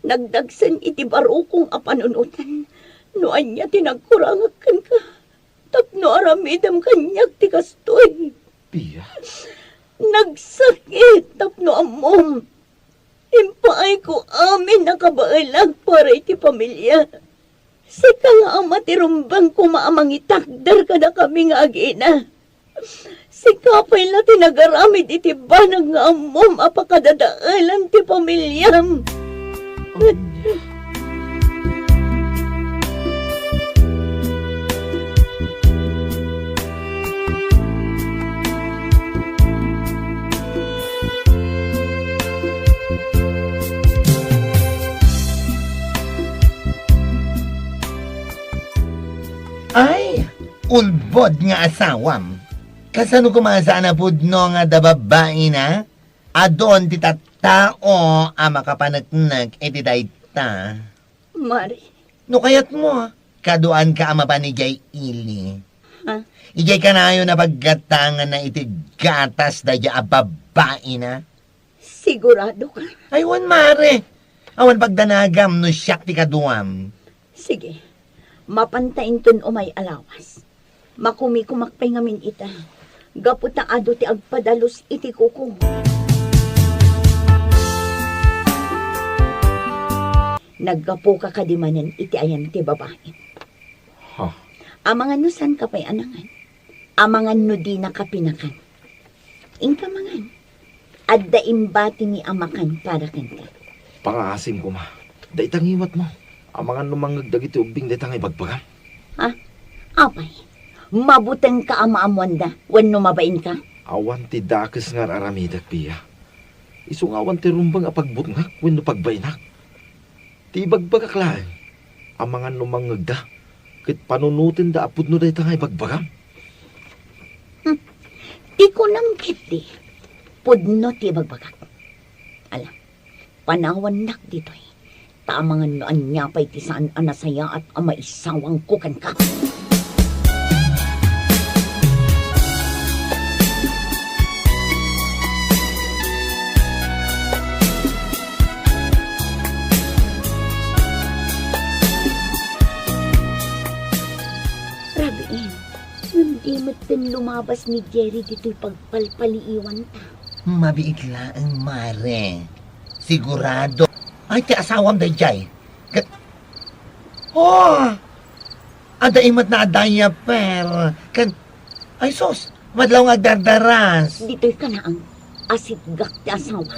Nagdagsan iti baro kong apanunutan. Noan niya tinagkurangak ken ka. Tapno aramidam kanyak ti kastoy. Pia, Nagsakit tapno amom. Impaay ko amin nakabailag para iti pamilya. Sika nga ama ti rumbang kumaamang itakdar ka na kami nga agina. Sika pa'y na tinagaramid iti banag nga amom apakadadaalan ti pamilyam. Ay, ulbod nga asawam. Kasano kumasa na pudno nga da babae na? Adon ti tattao a makapanagnag iti dayta. Mari, No kayat mo, kaduan ka ama pa ni Jay Ili. ha? Ijay ka na yun na paggatangan na iti gatas da a babae na. Sigurado ka? Aywan mare, awan pagdanagam no siyak ti kaduam. Sige, mapantain ton umay alawas. Makumi-kumakpay ngamin ita. Gaputa ado ti agpadalos iti kuko. Naggapo ka kadimanan iti ayan ti babae. ha, Amangan no san ka pa'y anangan. Amangan no di nakapinakan. Ingka mangan. Adda imbati ni amakan para kanta. pangasim kuma. Daitangiwat mo. Amangan lumangag dagiti ubing daitang ibagbagam. Ha? Apay. Mabuteng ka ama-amwanda. Wan numabain ka. Awan ti dakes nga aramidak, Pia. Isu nga awan ti rumbang apagbutngak wenno pagbainak. Ti ibagbagak lang. Amangan lumangag da. Ket panunutin da apud no daitang ibagbagam. Di ko nang kiti. Pudno ti bagbagak. Alam, panawan nak dito'y. Tamangan noan niya pa'y ti saan anasaya at amaisawang kukan ka. Rabiin, hindi mo't din lumabas ni Jerry dito'y pagpalpaliiwan ta. Mabigla ang mare. Sigurado. Ay, ti asawam da jay. Oh! Ada imat na adaya per. Ay sos, madlaw nga dardaras. Dito'y kanaang asit gak ti asawa.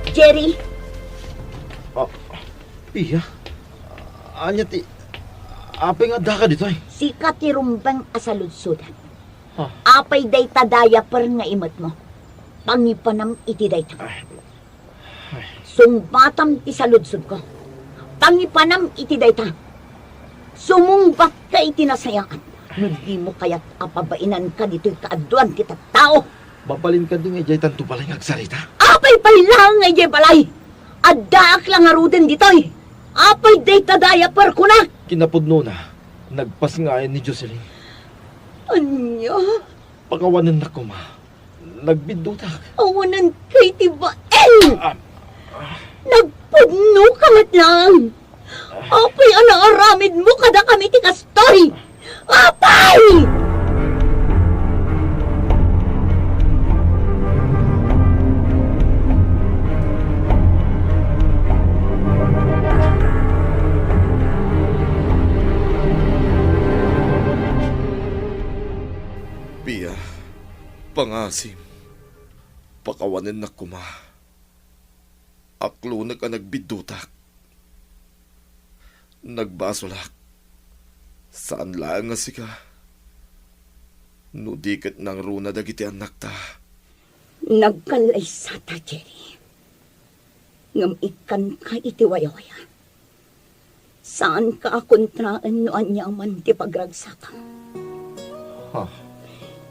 Jerry, Pia, anya ti... Apay nga da ka dito ay. sikat ti rumbang asaludsudan. Ha? Apay day tadaya per nga imat mo. Pangipanam iti day ta. Sungbatam ti saludsud ko. Pangipanam iti day ta. Sumungbat ka iti nasayaan. No di mo kaya't apabainan ka dito'y kaaduan ti tattao. Babalin ka din nga jay tanto balay ngagsarita. Apay pailang nga ije balay. Addaak lang aruden dito'y. Apay day tadaya per ko na. Kinapudno na, nagpas nga ni Jocelyn. Anya, Pagawanan na ko, ma. Nagbidutak. awanan kay Tibael! Nagpudno ka mat lang! Apay aramid mo kada kami ti kastoy! Apay! Pia, pangasim, pakawanan na kuma. Aklo na ka nagbidutak. Nagbasolak. Saan lang nga sika? Nudikat ng runa dagiti anak ta. Nagkalay sa ta, Jerry. Ngam ikan ka iti waya-waya. Saan ka akontraan no anya man ti pagragsaka? Ha?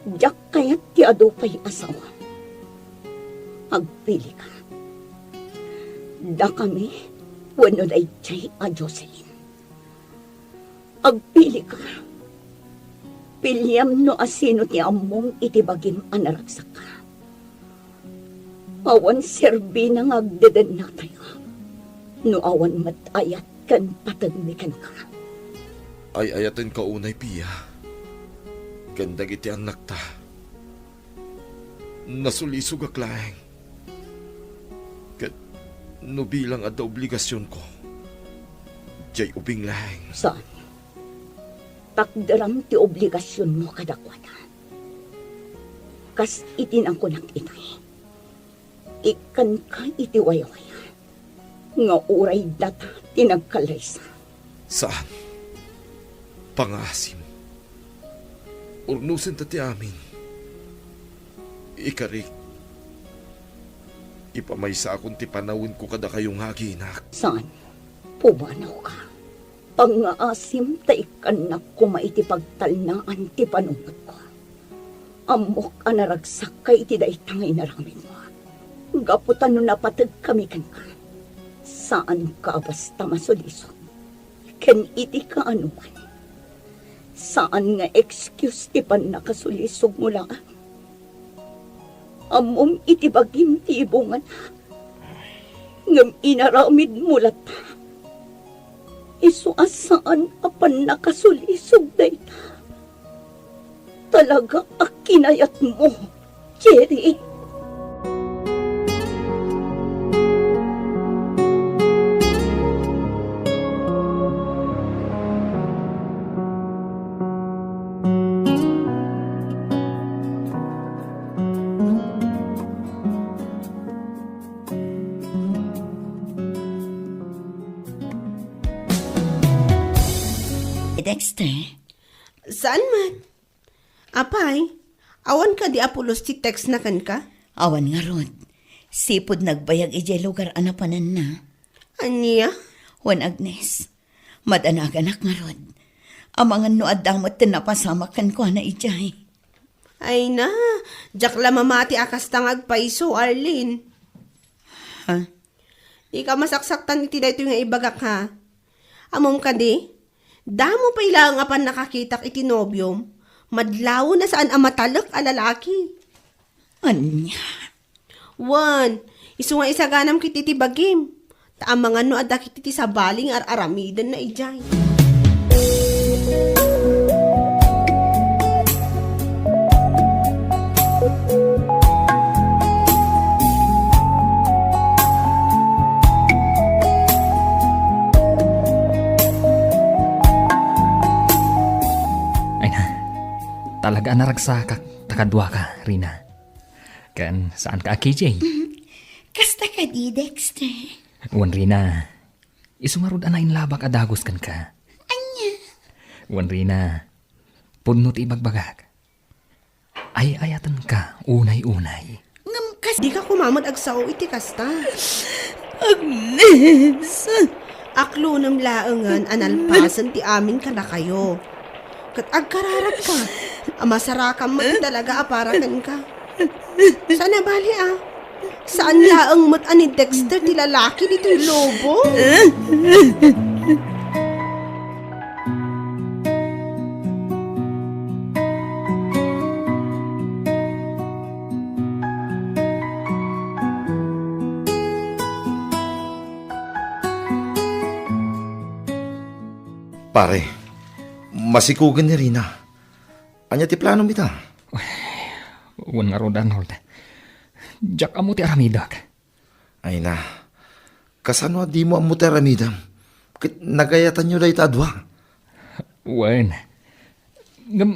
Diyak kaya't ti adupay asawa. Agpili ka. Da kami, wano day chay a Jocelyn. Agpili ka. Pilyam no asino ti among itibagim anaragsak ka. Awan serbi nang agdeden na tayo. No awan matayat kan patagnikan ka. Ay ayatin ka unay, Pia. Gandag iti anak ta. Nasulisog aklaeng. Kat no bilang ada obligasyon ko. Jay ubing laeng. Saan? Takdaram ti obligasyon mo kadakwana. Kas itinang ko ng itay. Ikan ka iti waya-waya. Nga uray data tinagkalaysa. Saan? Pangasim. Urnusin tati amin. Ikarik. Ipamaysa akong ti panawin ko kada kayong haginak. Saan? Pumanaw ka. Pangaasim ta ikan na kumaiti pagtalnaan ti panunod ko. Amok anaragsak kay iti daitangay naramin mo. Gaputan no napatag kami kan ka. Saan ka basta masulisod? Ken iti ka anuman. Saan nga excuse ti pan nakasulisog mo lang? Amom iti bagim ti ibungan. Ngam inaramid mo lata. Isu asaan apan nakasulisog dayta. Talaga akinayat mo, Jerry. Dexter, Saan man? Apay, awan ka di apulos ti text na kan ka? awan nga rod. Sipod nagbayag ijay lugar anapanan na. Aniya? Juan Agnes, madanag-anak nga rod. Amangan no adamot tinapasamakan ko na ijay. Ay na, jak la mamati akas tangag paiso, Arlene. Ha? Di ka masaksaktan iti dayto nga ibagak ha. Amom ka di? Damo pa ilang apan nakakitak iti nobyom. Madlaw na saan amatalak a lalaki. Anya? Wan, isu nga isaganam kiti ti bagim. Taamangan no adda kiti ti sabaling aramidan na ijay. Talaga naragsakak, takadwa ka, Rina. Kan, saan ka, KJ? Kasta ka di, Dexter. Wan, Rina. Isumarod anayin labak adagos kan ka. Anya? Wan, Rina. Punno ti ibagbagak. Ay ayatan ka, unay-unay. Ngam kas... Di ka kumamad agsaw iti kasta. Agnes! Aklo nam laengan analpasan ti amin ka na kayo. Kat agkararat ka. Amasarakam mo talaga aparakan ka. Sana bali ah. Saan laang mat ani Dexter ti lalaki dito yung lobo? Pare, masikugan ni Rina. Anya ti plano bita? Uwan nga ron, Arnold. Jak amo ti aramidak. Ay na, kasano di mo ang mutaramidam? Kit nagayatan nyo dahi tadwa. Uwan. Ngam,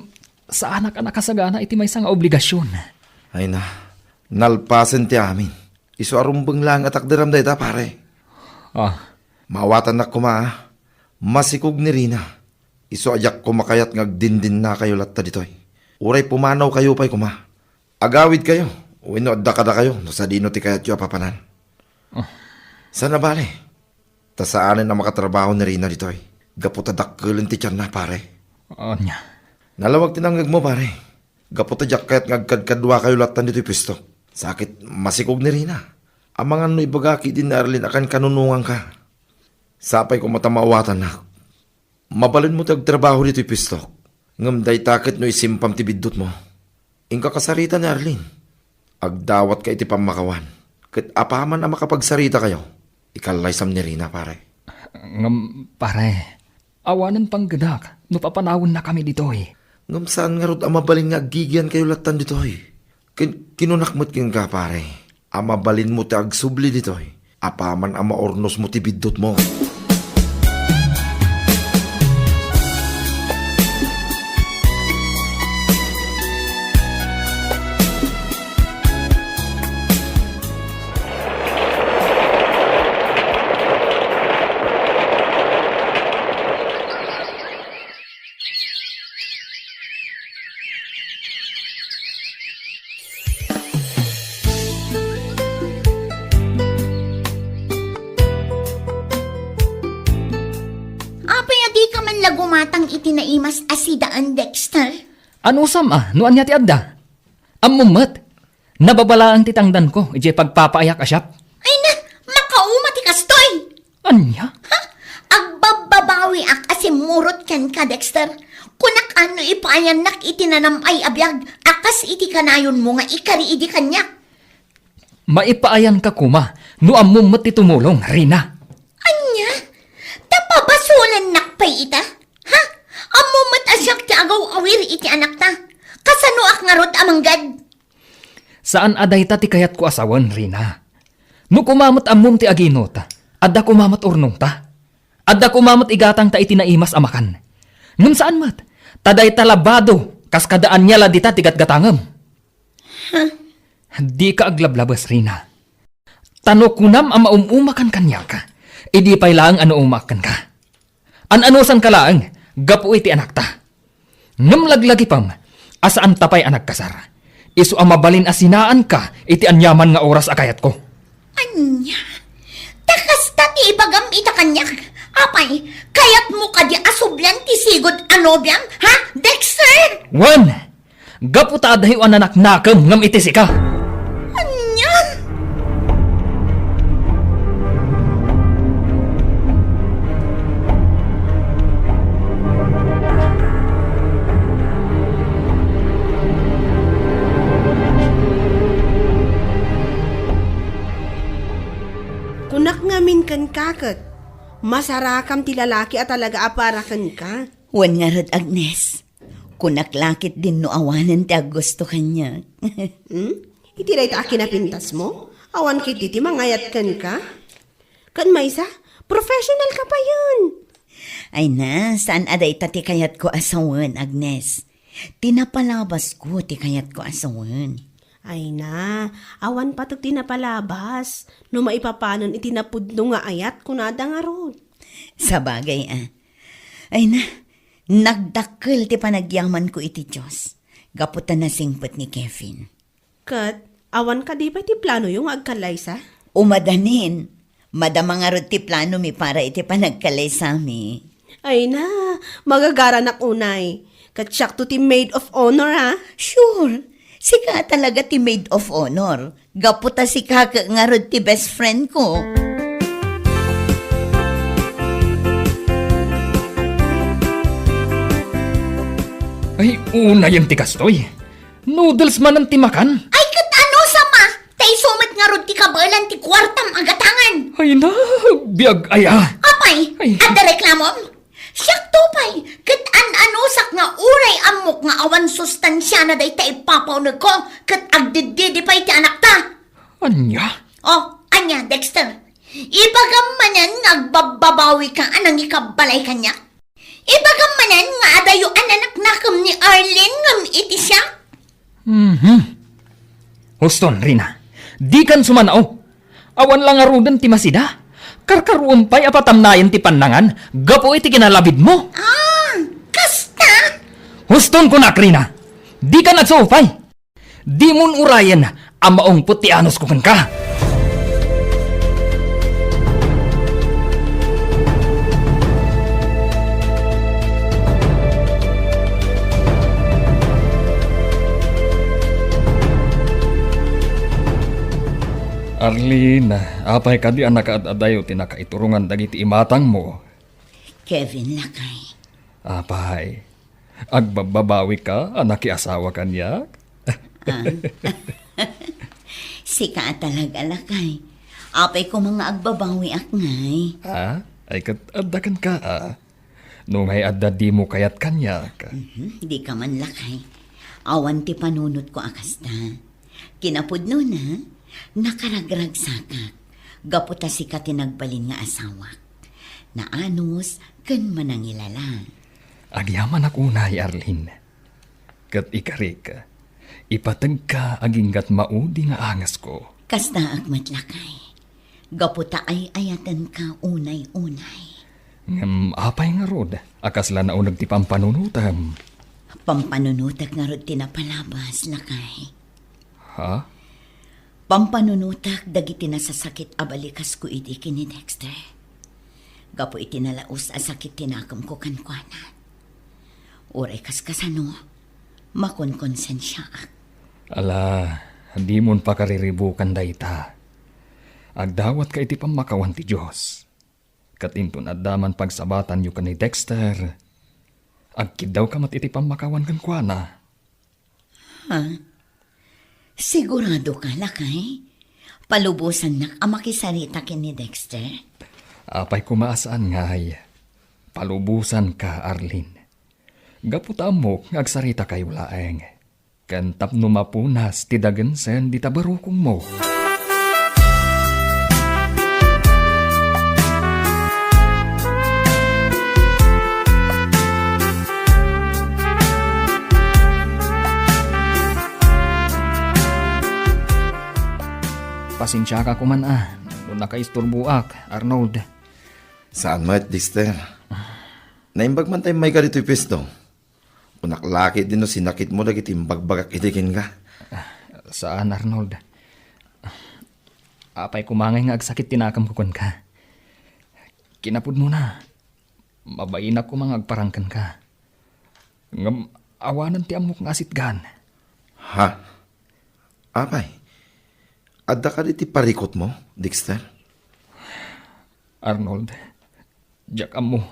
sa anak-anak kasagana iti may nga obligasyon. Ay na, nalpasan ti amin. Isu arumbang lang at akderam dahi ta, pare. Ah, Mawatan na kuma, masikog ni Rina. Isu ajak kumakayat ngagdindin na kayo latta ditoy. Uray pumanaw kayo pa'y kuma. Agawid kayo. Uwino adda-kada kayo. No sa dino ti kayat yu apapanan. Sana bale? Tasaanin na makatrabaho ni Rina ditoy. Gaputadakkulin ti tiyan na, pare. anya. Nalawag tinanggag mo, pare. Gaputadyak kaya't ngagkadkadwa kayo latan dito'y pisto. Sakit masikog ni Rina. Amangan no ibagaki din na Arlene akan kanunungan ka. Sapay ko matamawatan na. Mabalin mo tagtrabaho dito'y pisto. Ngamday takit no isimpam ti biddot mo. Ingka kasarita ni Arlene. Agdawat ka iti pamakawan. Kat apaman na makapagsarita kayo. Ikalaysam ni Rina, pare. Ngam, pare. Awanan pang gadak. No papanawon na kami dito eh. Ngam saan nga rod amabalin nga agigyan kayo latan dito'y. Kinunakmot kin ka, pare. Amabalin mo ti agsubli dito'y. Apaman ama ornos mo ti biddot mo. Apay di ka man lagumatang itinaimas asidaan, Dexter. Ano sama? No anya ti adda? Amumat. Nababalaan ti tangdan ko. Ije pagpapaayak asyap. Ay na, makauma ti kastoy. Anya? Agbababawi ak asimurot ken ka, Dexter. Kunak ano ipayan nak itinanam ay abiyag. Akas iti kanayon mo nga ikari idi kanyak. Maipaayan ka kuma. No amumat ti tumulong, Rina. Anya? Tapabasulan nakpay ita? Ha? Amumat asyak ti agaw awir iti anak ta. Kasano ak nga rod amanggad? Saan aday ta ti kayat ko asawan, Rina? No kumamot amum ti aginota. Adda kumamot urnong ta. Adda kumamot igatang ta itinaimas amakan. Ngam saan mat? Taday talabado. Kas kadaan niya ladita tigat-gatangam. Di ka aglablabas, Rina. Tano kunam ang maumumakan kanya ka. Idi pa'y laang ano umakan ka. An-anosan ka laang, gapu iti anak ta. Ngam laglagi pam, asaan tapay anak kasar. Isu ang mabalin asinaan ka, iti anyaman nga oras akayat ko. Anya? Takas tati ibagam ita kanyak. Apay, kayat mo ka di asublan ti sigod anobyang, ha? Dexter! Wan! Gapu ta adahiw an anak nakam ngam iti sika. Anya? Kunak ngamin kan kakot. Masarakam ti lalaki at talaga aparakan ka. Wan nga rod, Agnes. Kunaklakit din no awanan ti gusto kanya. Iti ray ta akinapintas mo? Awan kit iti mangayat kan ka? Kan maysa, professional ka pa yun. Ay na, saan aday ta ti kayat ko asawan, Agnes? Tinapalabas ko ti kayat ko asawan. Ay na, awan patok tinapalabas. No maipapanon itinapudno nga ayat kunada nga rod. Sa bagay, Ay na, nagdakkel ti panagyaman ko iti Diyos. Gaputan na singpot ni Kevin. Kat, awan ka di pa iti plano yung agkalaysa? Umadanin. Madama nga rod ti plano mi para iti panagkalay sami. Ay na, magagara na unay. Katsyak to ti maid of honor ha? Sure. Sika talaga ti maid of honor. Gaputa si kaka nga rod ti best friend ko. Ay, una yung tikastoy. Noodles man ang timakan. Ay kat ano sama? Tay sumat nga rod ti kabalan ti kwartam agatangan. Ay na, biyag aya. Apay, Ay. at reklamom? Siyak tupay, kat an-anusak nga uray amok nga awan sustansya na day ta ipapaunag ko, kat agdididi pa iti anak ta. Anya? Oh, anya, Dexter. Ibagamanan nga agbababawi ka anang ikabalay kanya. Ibagamanan nga adayo anak nakam ni Arlene ngam iti siya. Huston, Rina. Di kan sumanao. Awan lang arudan ti masida. Karkaruon pa'y apatamnayan ti panangan. Gapo iti kinalabid mo. Kasta? Huston ko na, Rina. Di ka nagsupay. Di mon urayan ang maong puti anos ko ka. Arlene, apay ka di anak at adayo tinakaiturungan dagiti imatang mo. Kevin lakay. Apay, agbababawi ka, anak asawa kanya. Sika talaga lakay. Apay ko mga agbabawi akngay. Ha? Ay katadakan ka, no may adda di mo kayat kanya ka. Di ka man lakay. Awan ti panunot ko akasta. Kinapudno na, nakaragrag sakak. Gaputa si ka tinagbalin nga asawak. Naanos, kan manang ilala. Agyaman ako unay, Arlene. Kat ikarik, ipatag ka aginggat maudi nga angas ko. Kasta akmat lakay. Gaputa ay ayatan ka unay-unay. Apay nga rod, akasla na unag ti pampanunutam. Pampanunutak nga rod tinapalabas lakay. Ha? Pampanunutak dagiti nasasakit abalikas ko iti kini Dexter. Gapo iti nalaos a sakit tinakam ko kankwanan. Uray kaskasano, makonkonsensya ak. Ala, di mon pa kariribukan dayta. Agdawat ka iti pamakawan ti Diyos. Katinton addaman pagsabatan yu ka ni Dexter. Agkid daw ka mat iti pamakawan kankwana. Ha? Sigurado ka lakay? Palubusan nak amakisarita kin ni Dexter? Apay kumaasaan ngay. Palubusan ka, Arlene. Gaputa mo agsarita kayo laeng. Kantap numapunas ti dagansen di tabarukong mo. Pasensya ka kuman Doon nakaisturbuak, Arnold. Saan mo at Dexter? Naimbag man tayo may karito'y pesto. Unaklaki din no sinakit mo dagiti imbagbagak itikin ka. Saan, Arnold? Apay kumangay nga agsakit tinakam ko ka. Kinapud mo na. Mabayin ako mga agparangkan ka. Ngam awanan ti amok nga asitgan. Ha? Apay? Adda ka di parikot mo, Dexter? Arnold, diyak mo.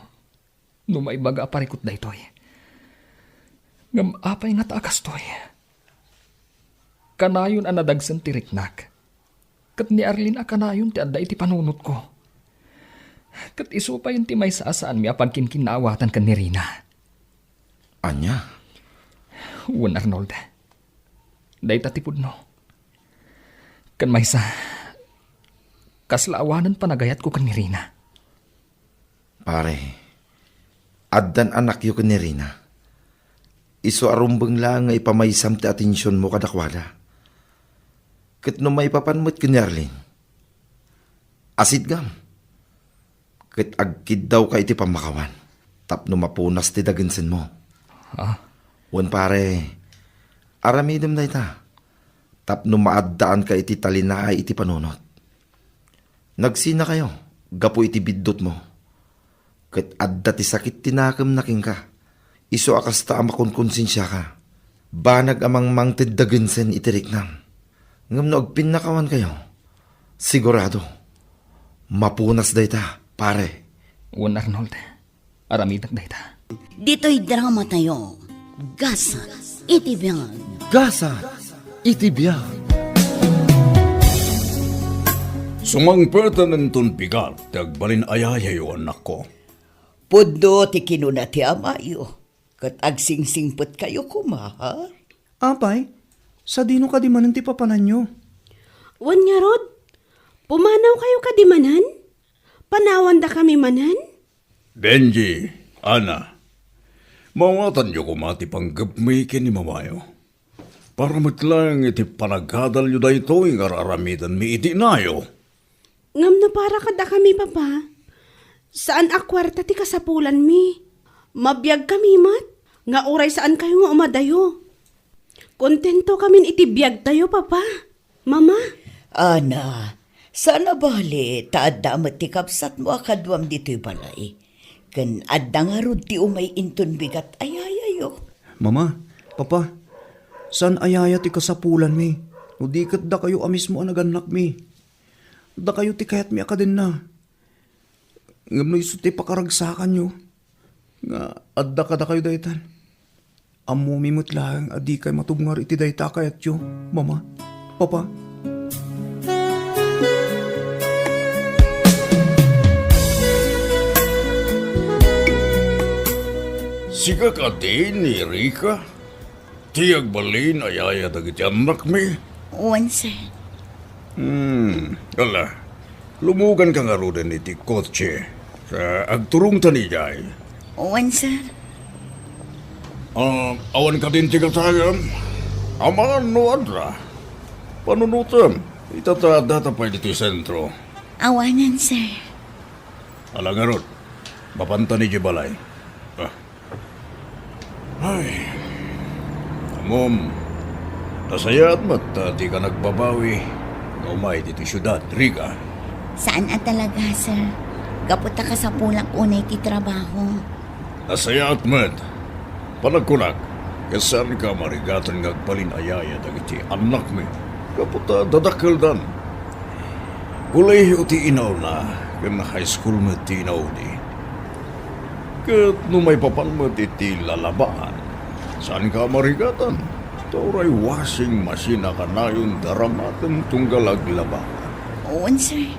Numaibaga parikot da ito'y. Ngam apay nga taakas to'y. Kanayon ang nadagsan ti riknak. Kat ni Arlene kanayon ti adda iti panunot ko. Kat iso pa yun ti may saasaan mi apag kinkinawatan ka ni Rina. Anya? Uwan, Arnold. Day tatipod no. Kan may sa kaslaawanan panagayat ko kan ni Rina. Pare, addan anak yu kan ni Rina. Iso arumbang lang nga ipamaysam ti atensyon mo kadakwada. Kat no may papanmot kan ni Arlene. Asid gam. Kat agkid daw ka iti pamakawan. Tapno mapunas ti dagansen mo. Ha? Wan pare, aramidem na ita. Tapno maaddaan ka iti talinaay iti panunot. Nagsina kayo, gapo iti biddot mo. Kat adda ti sakit tinakam naking ka. Iso akasta amakon konsensya ka. Banag amang mangted dagansen iti riknam. Ngam no agpinakawan kayo. Sigurado, mapunas dayta, pare. Uwan, Arnold. Aramidag dayta. Dito'y drama tayo. Gasa, itibiyag. Gasa, itibiyag. Sumangpertan ng tunpigal, tagbalin ayayayo anak ko. Pudo ti kinuna ti amayo. Kat agsingsingpet kayo kuma, ha? Apay, sa dino ka di manan ti papanan nyo. Wan nga rod, pumanaw kayo kadimanan? Panawan da kami manan? Benji, Ana, mawatan nyo kumati panggapmay ni mamayo. Para matlang iti panagkadal nyo da ito yung araramidan mi iti nayo. Ngam na para kada kami, papa. Saan akwarta ti kasapulan mi? Mabiyag kami mat, nga oray saan kayo nga umadayo. Kontento kamin itibiyag tayo, papa. Mama? Ana, sana bali, taad damat ti kapsat mo akadwam dito'y balay. Kan adda nga rod ti umay inton bigat ayayayo. Mama, Papa, saan ayaya ti kasapulan mi? No di kat da kayo amis mo anaganak mi. Da kayo ti kayat mi akadin na. Ngam no iso ti pakaragsakan nyo. Nga adda ka da kayo daytan. Amo mimot lang adi kay matubngar iti dayta kayat yo, Mama, Papa. Siga ka din ni Rika. Tiyag balin ayaya dagiti anak mi. Wan, sir. Ala, lumugan ka nga rin iti kotse sa agturong tanijay. Wan, sir. Awan ka din tiga sayam. Aman no adra. Panunutan. Itatada pa dito sentro. Awanan, sir. Ala nga ron. Mapanta ni Jibalay. Ay. Amom. Tasayat mat di ka nagbabawi. Umay dito syudad, Riga. Saan at talaga, sir? Gaputa ka sa pulang unay ti trabaho. Tasayat mat. Panagkunak. Kasan ka marigatan ngagbalin ayaya dagiti anak mi. Kaputa dadakkel dan. Kulay uti inaw na. Kan high school mo ti inaw di. Kat no may papan mo iti lalabaan. Saan ka marigatan? Tauray washing machine na kanayon daramatan tunggal aglaba. Wan, sir.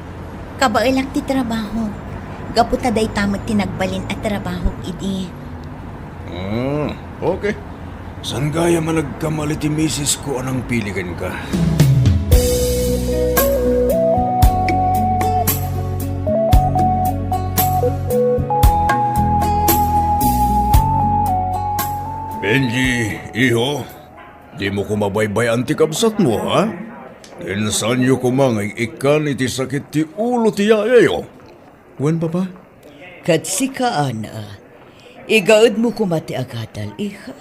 Kabailak ti trabaho. Gaputa day tamat tinagbalin at trabaho idi. Okay. San gaya man nagkamali ti misis ko anang piligan ka? Benji, iho, di mo kumabaybay ang tikabsat mo, ha? Insan nyo kumangay ikan iti sakit ti ulo ti yayayo. Wan, Papa? Kat si Kaana, igaad mo kumati agadal, iha.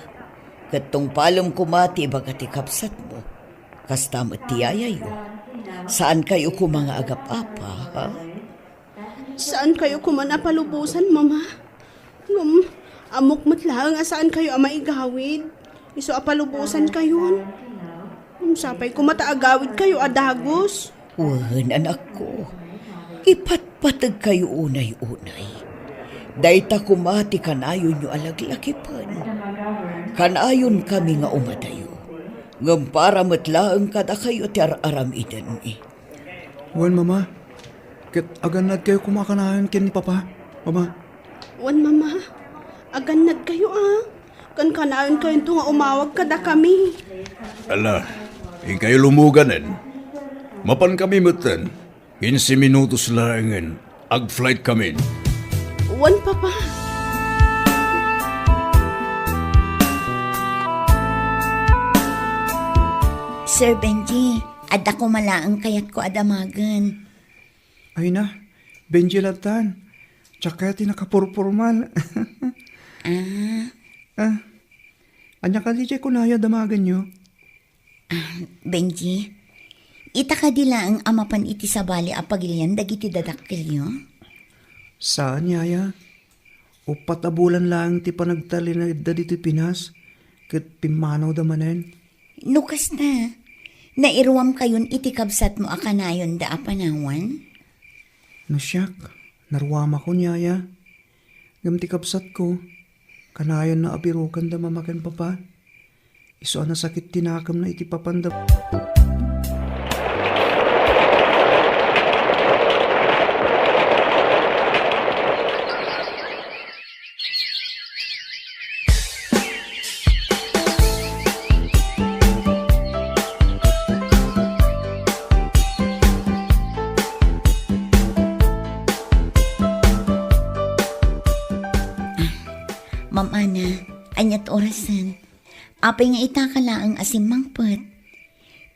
Kat tong palom kumati bagati kapsat mo, kastamat tiyayayo. Saan kayo kumanga agap-apa, ha? Saan kayo kumanapalubusan, mama? Amok matlang asaan kayo amaigawid. Iso apalubusan kayon. Sapay kumataagawid kayo adagos. Wan, anak ko. Ipatpatag kayo unay-unay. Dayta kumati kanayon nyo alaglakipan. Kanayon kami nga umatayo. Ngam para matlaang kada kayo ti aram idan ni. Wan, Mama. Kat aganad kayo kumakanayan kin ni Papa, Mama. Wan, mama. Aganad kayo, Kan kanayon kayo ito nga umawag kada kami. Ala, kayo lumuganan. Mapan kami matan. 15 minutos lang ag-flight kami. Wan, papa. Sir Benji, adda ko malaang kayat ko adamagan. Ay na, Benji latan. Tsaka ti nakapurpurman. Anya ka di kunaya damagan nyo? Benji, ita ka dila ang amapan iti sabali apagilyan dagiti dadakkel nyo? Saan, Yaya? Upat a bulan lang ti panagtali na edda dito Pinas. Kat pimanaw da manen. Nukas na. Nairuwam kayon iti kabsat mo akanayon da apanawan? Nasyak, narwama ko, Yaya. Ngam ti kapsat ko. Kanayon na abirukan da mamakan papa. Iso na sakit tinakam na iti papandap. Ma'am Ana, anyat orasan. Apay nga ita ka lang ang asimangpet.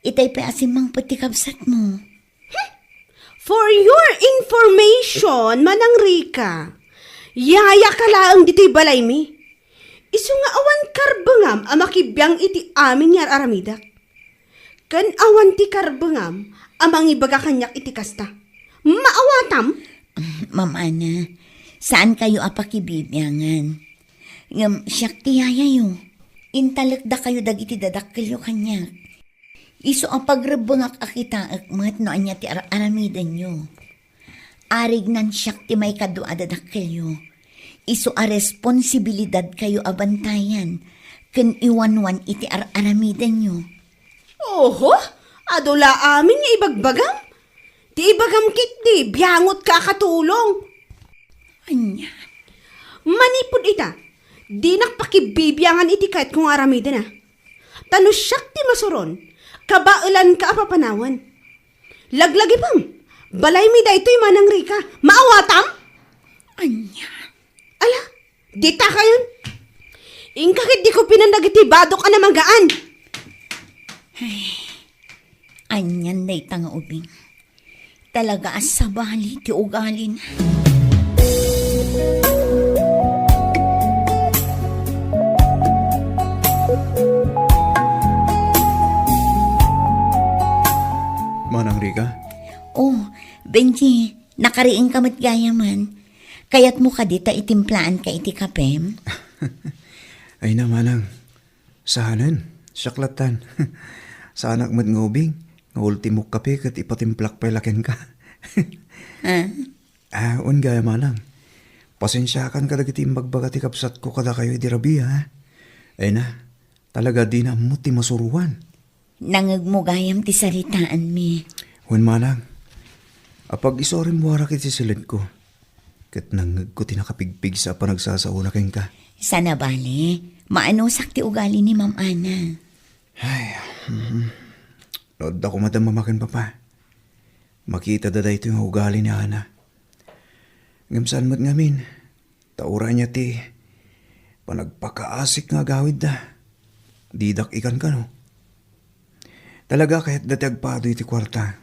Itay pa asimangpet ti kabsat mo. For your information, Manang Rika, yaya ka laang dito'y balay mi. Isu nga awan karbengam amakibiyang iti amin yar aramidak. Kan awan ti karbengam amang ibaga kanyak iti kasta. Maawatam? Ma'am Ana, saan kayo apakibibyangan? Ngam, siyak ti yaya yo. Intalagda kayo dagiti dadakkel yo kanyak. Iso ang pagrebengak akita akmat no anya ti aramidan nyo. Arig nan siyak ti may kadua dadakkel yo. Iso a responsibilidad kayo abantayan. Ken iwanwan iti aramidan nyo. Oho, adula amin nga ibagbagam. Ti ibagam kit di, biyangot ka katulong. Anya? Manipod ita, di nakpakibibyangan iti kahit kung aramidan na. Tano siyak ti masuron, kabailan ka apapanawan. Laglagi pang, balay mi da ito'y Manang Rika, maawatam? Anya? Ala, dita kayon. Ingkakit di ko pinanagitibado ka na magaan. Anyan na itang ubing. Talaga asabali ti ugalin. Manang Rika? Oh, Benji, nakariing kamat gayaman. Kayat mo ka dita itimplaan ka iti kapem? Ay na, Manang. Sahanan, saklatan. Sa anak mat ngubing, nga ultimo kape kat ipatimplak pa laken ka. Un gaya, Manang. Pasensyakan ka dagiti magbaga ti kapsat ko kada kayo idirabi, ha? Ay na, talaga di na mo ti masuruan. Nangagmugayam ti saritaan mi. Un, Manang. Apag isorin mo harak iti silid ko. Kat nangag ko tinakapigpig sa panagsasauna ken ka. Sana bale, maano sakti ugali ni Ma'am Ana. Ay, Lod ako madamamakin papa. Makita daday ito yung ugali ni Ana. Ngamsan mo't ngamin, taura niya ti, panagpakaasik nga gawid da. Didak ikan ka no. Talaga kahit dati agpado iti kwarta.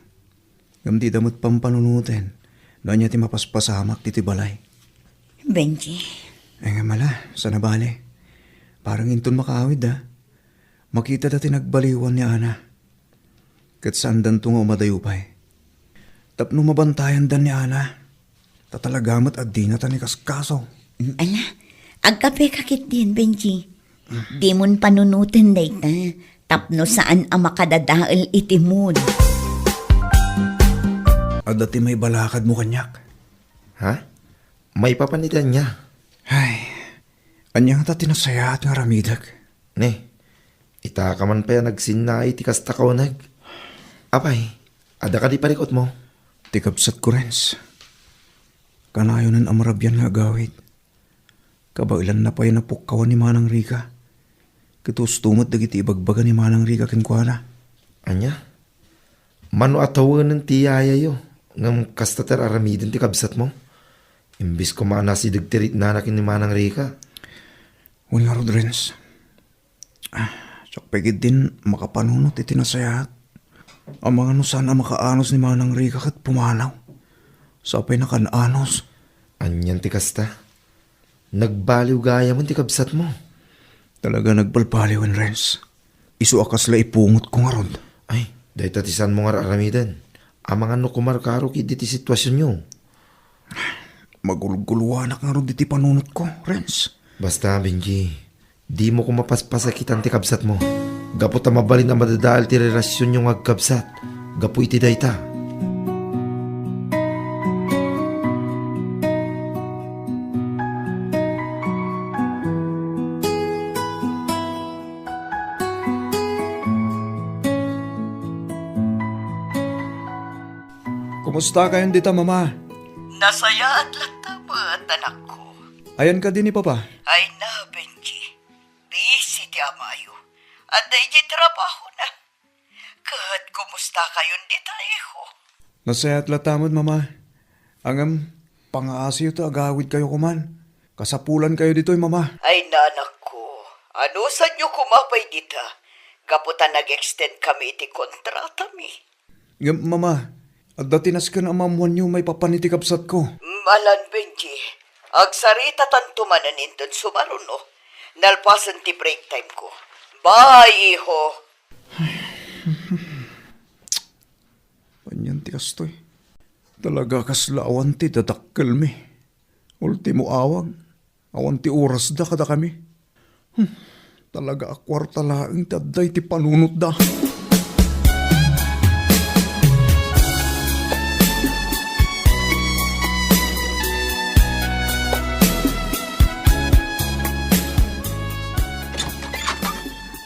Ngam di damot pampanunutin, na niya ti mapaspasamak ti balay. Benji. Ay nga mala, sana bale. Parang inton makaawid da. Makita dati nagbaliwan ni Ana. Kat saan dan tungo madayupay. Tapno mabantayan dan ni Ana. Tatalagamat at di na tani kaskaso. Ala, agkape kakit din, Benji. Di mon panunutin day ta. Tapno saan ang makadadaal itimod. At dati may balakad mo kanyak. Ha? May papanitan niya. Ay, anyang ta tinasaya at nga ramidag. Ne, ita ka man pa yan nagsinay ti kasta kaunag. Apay, ada ka di parikot mo. Tikapsat ko rens. Kanayon ng amarabyan nga gawid. Kabailan na pa yan napukawan ni Manang Rika. Kitustumot dagiti ibagbaga ni Manang Rika kinkwana. Anya? Mano atawan ng tiyaya yo. Ngam kastater aramidin ti kabsat mo. Imbis ko maanasidig tirit nanakin ni Manang Rika. Nga rod rens. Sakpegid din makapanunot iti nasayat. Ang mga nusan ang makaanos ni Manang Rika kat pumanaw. Sapay na kananos. Anyan ti kasta. Nagbaliw gaya mo ti kabsat mo. Talaga nagbalpaliwan, Renz. Isu akas la ipungot ko nga rod. Ay, dahi tatisan mo nga aramidan. Amang ano kumarkaro kiti ti sitwasyon nyo. Magulgulwanak nga rod iti panunot ko, Renz. Basta, Benji, di mo ko mapaspasakitan ti kabsat mo. Gapo ta mabalin na madadaal ti relasyon yung agkabsat. Gapo iti dayta. Kumusta kayon dita, Mama? Nasaya at latamat, anak ko. Ayan ka din ni Papa. Ay na, Benji. Busy ti amayo. At di trabaho na. Kat kumusta kayon di tayo? Nasaya at latamod, Mama. Angam, pangaasiyo to agawid kayo kuman. Kasapulan kayo dito'y mama. Ay nanak ko, ano sa nyo kumapay dita? Kaputan nag-extend kami iti kontrata mi. Ngam mama, at datinas ka na amamuan niyo may papanitikapsat ko. Malan Benji, agsarita tantumanan inton sumaruno. Nalpasan ti break time ko. Bye, iho. Panyan ti kastoy. Talaga kasla awan ti dadakkel mi. Ultimo awag. Awan ti oras da kada kami. Talaga akwarta laing ti adday ti panunot da.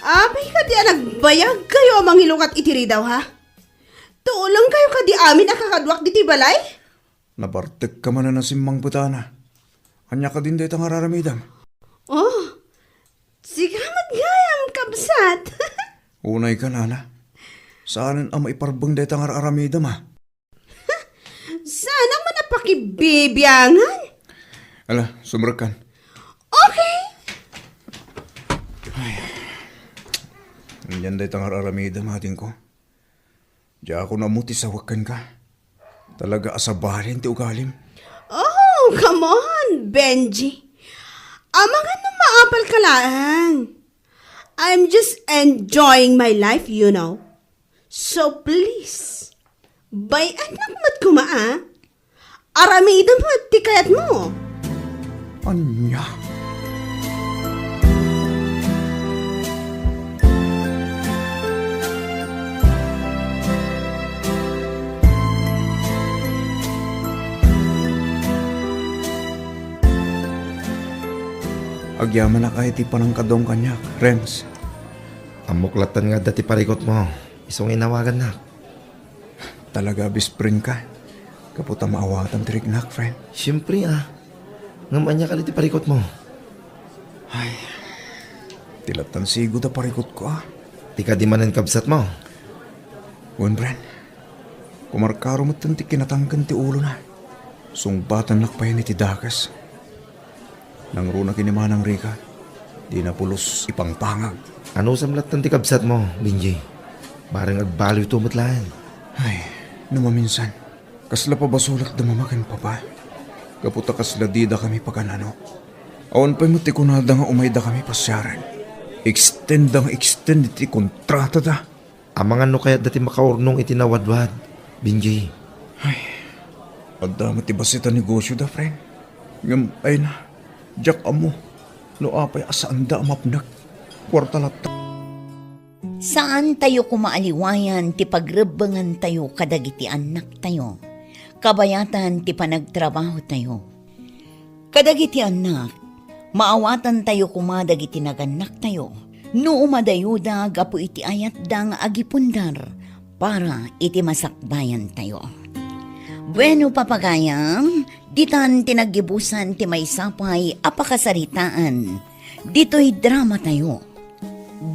Abay ka di nagbayag kayo amang hilukat itiri daw ha? Tuulong kayo ka di amin nakakadwak di ti balay? Nabartek ka man na nasimmang putana. Anya ka din dito nga raramidam. Oh, sigamat gayam kabsat. Unay ka nana. Saan ang maiparbang dito nga raramidam ha? Sana man napakibibyangan. Ala, sumrakan. Okay. Yan dito nga raramidam ating ko. Diya ako namuti sa wakan ka. Talaga asabahin ti ugalim. Oh, come on, Benji. Amangan na maapal ka lang. I'm just enjoying my life, you know. So please, bay anak mo't kumaa. Aramidam mo at tikayat mo. Anya? Agyaman na kahit ti panang kadong kanyak, Renz. Amuklatan nga dati parikot mo. Isong inawagan na. Talaga bispring ka. Kaputa maawatan trignak, friend. Siyempre Ngaman niya ka dati parikot mo. Ay, tilatan sigo da parikot ko Di ka di manan kabsat mo. Wen, friend. Kumarkaro mo tanti kinatangkan ti ulo na. Sungbatan lakpayan iti dakas. Nang runa kinimanang Rika, di na pulos ipangpangag. Ano samlat tanti kabsat mo, Benji? Barang agbaliw tumutlaan. Ay, numaminsan. Kasla pa basulat da mamakan pa pa. Kaputa kasla di da kami pagkanano. Awan pa'y matikunada nga umayda kami pasyaran. Extend iti kontrata da. Amang ano kaya dati makaurnong itinawadwad, Benji? Ay, adda matibasita negosyo da, friend. Ngam, ay na. Diyak amo, no apay asaan da amapnak, kwarta latta. Saan tayo kumaaliwayan ti pagrebangan tayo kadagiti anak tayo? Kabayatan ti panagtrabaho tayo. Kadagiti anak, maawatan tayo kumadagiti naganak tayo. No umadayuda gapu iti ayat dang agipundar para iti masakbayan tayo. Bueno papagayam, ditan tinagibusan ti may sapay apakasaritaan. Dito'y drama tayo.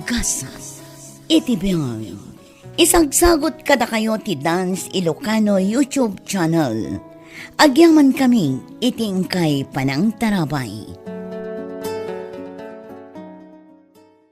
Gasas. Iti biyay. Isagsagot kada kayo ti Dance Ilocano YouTube channel. Agyaman kami iting kay Panang Tarabay.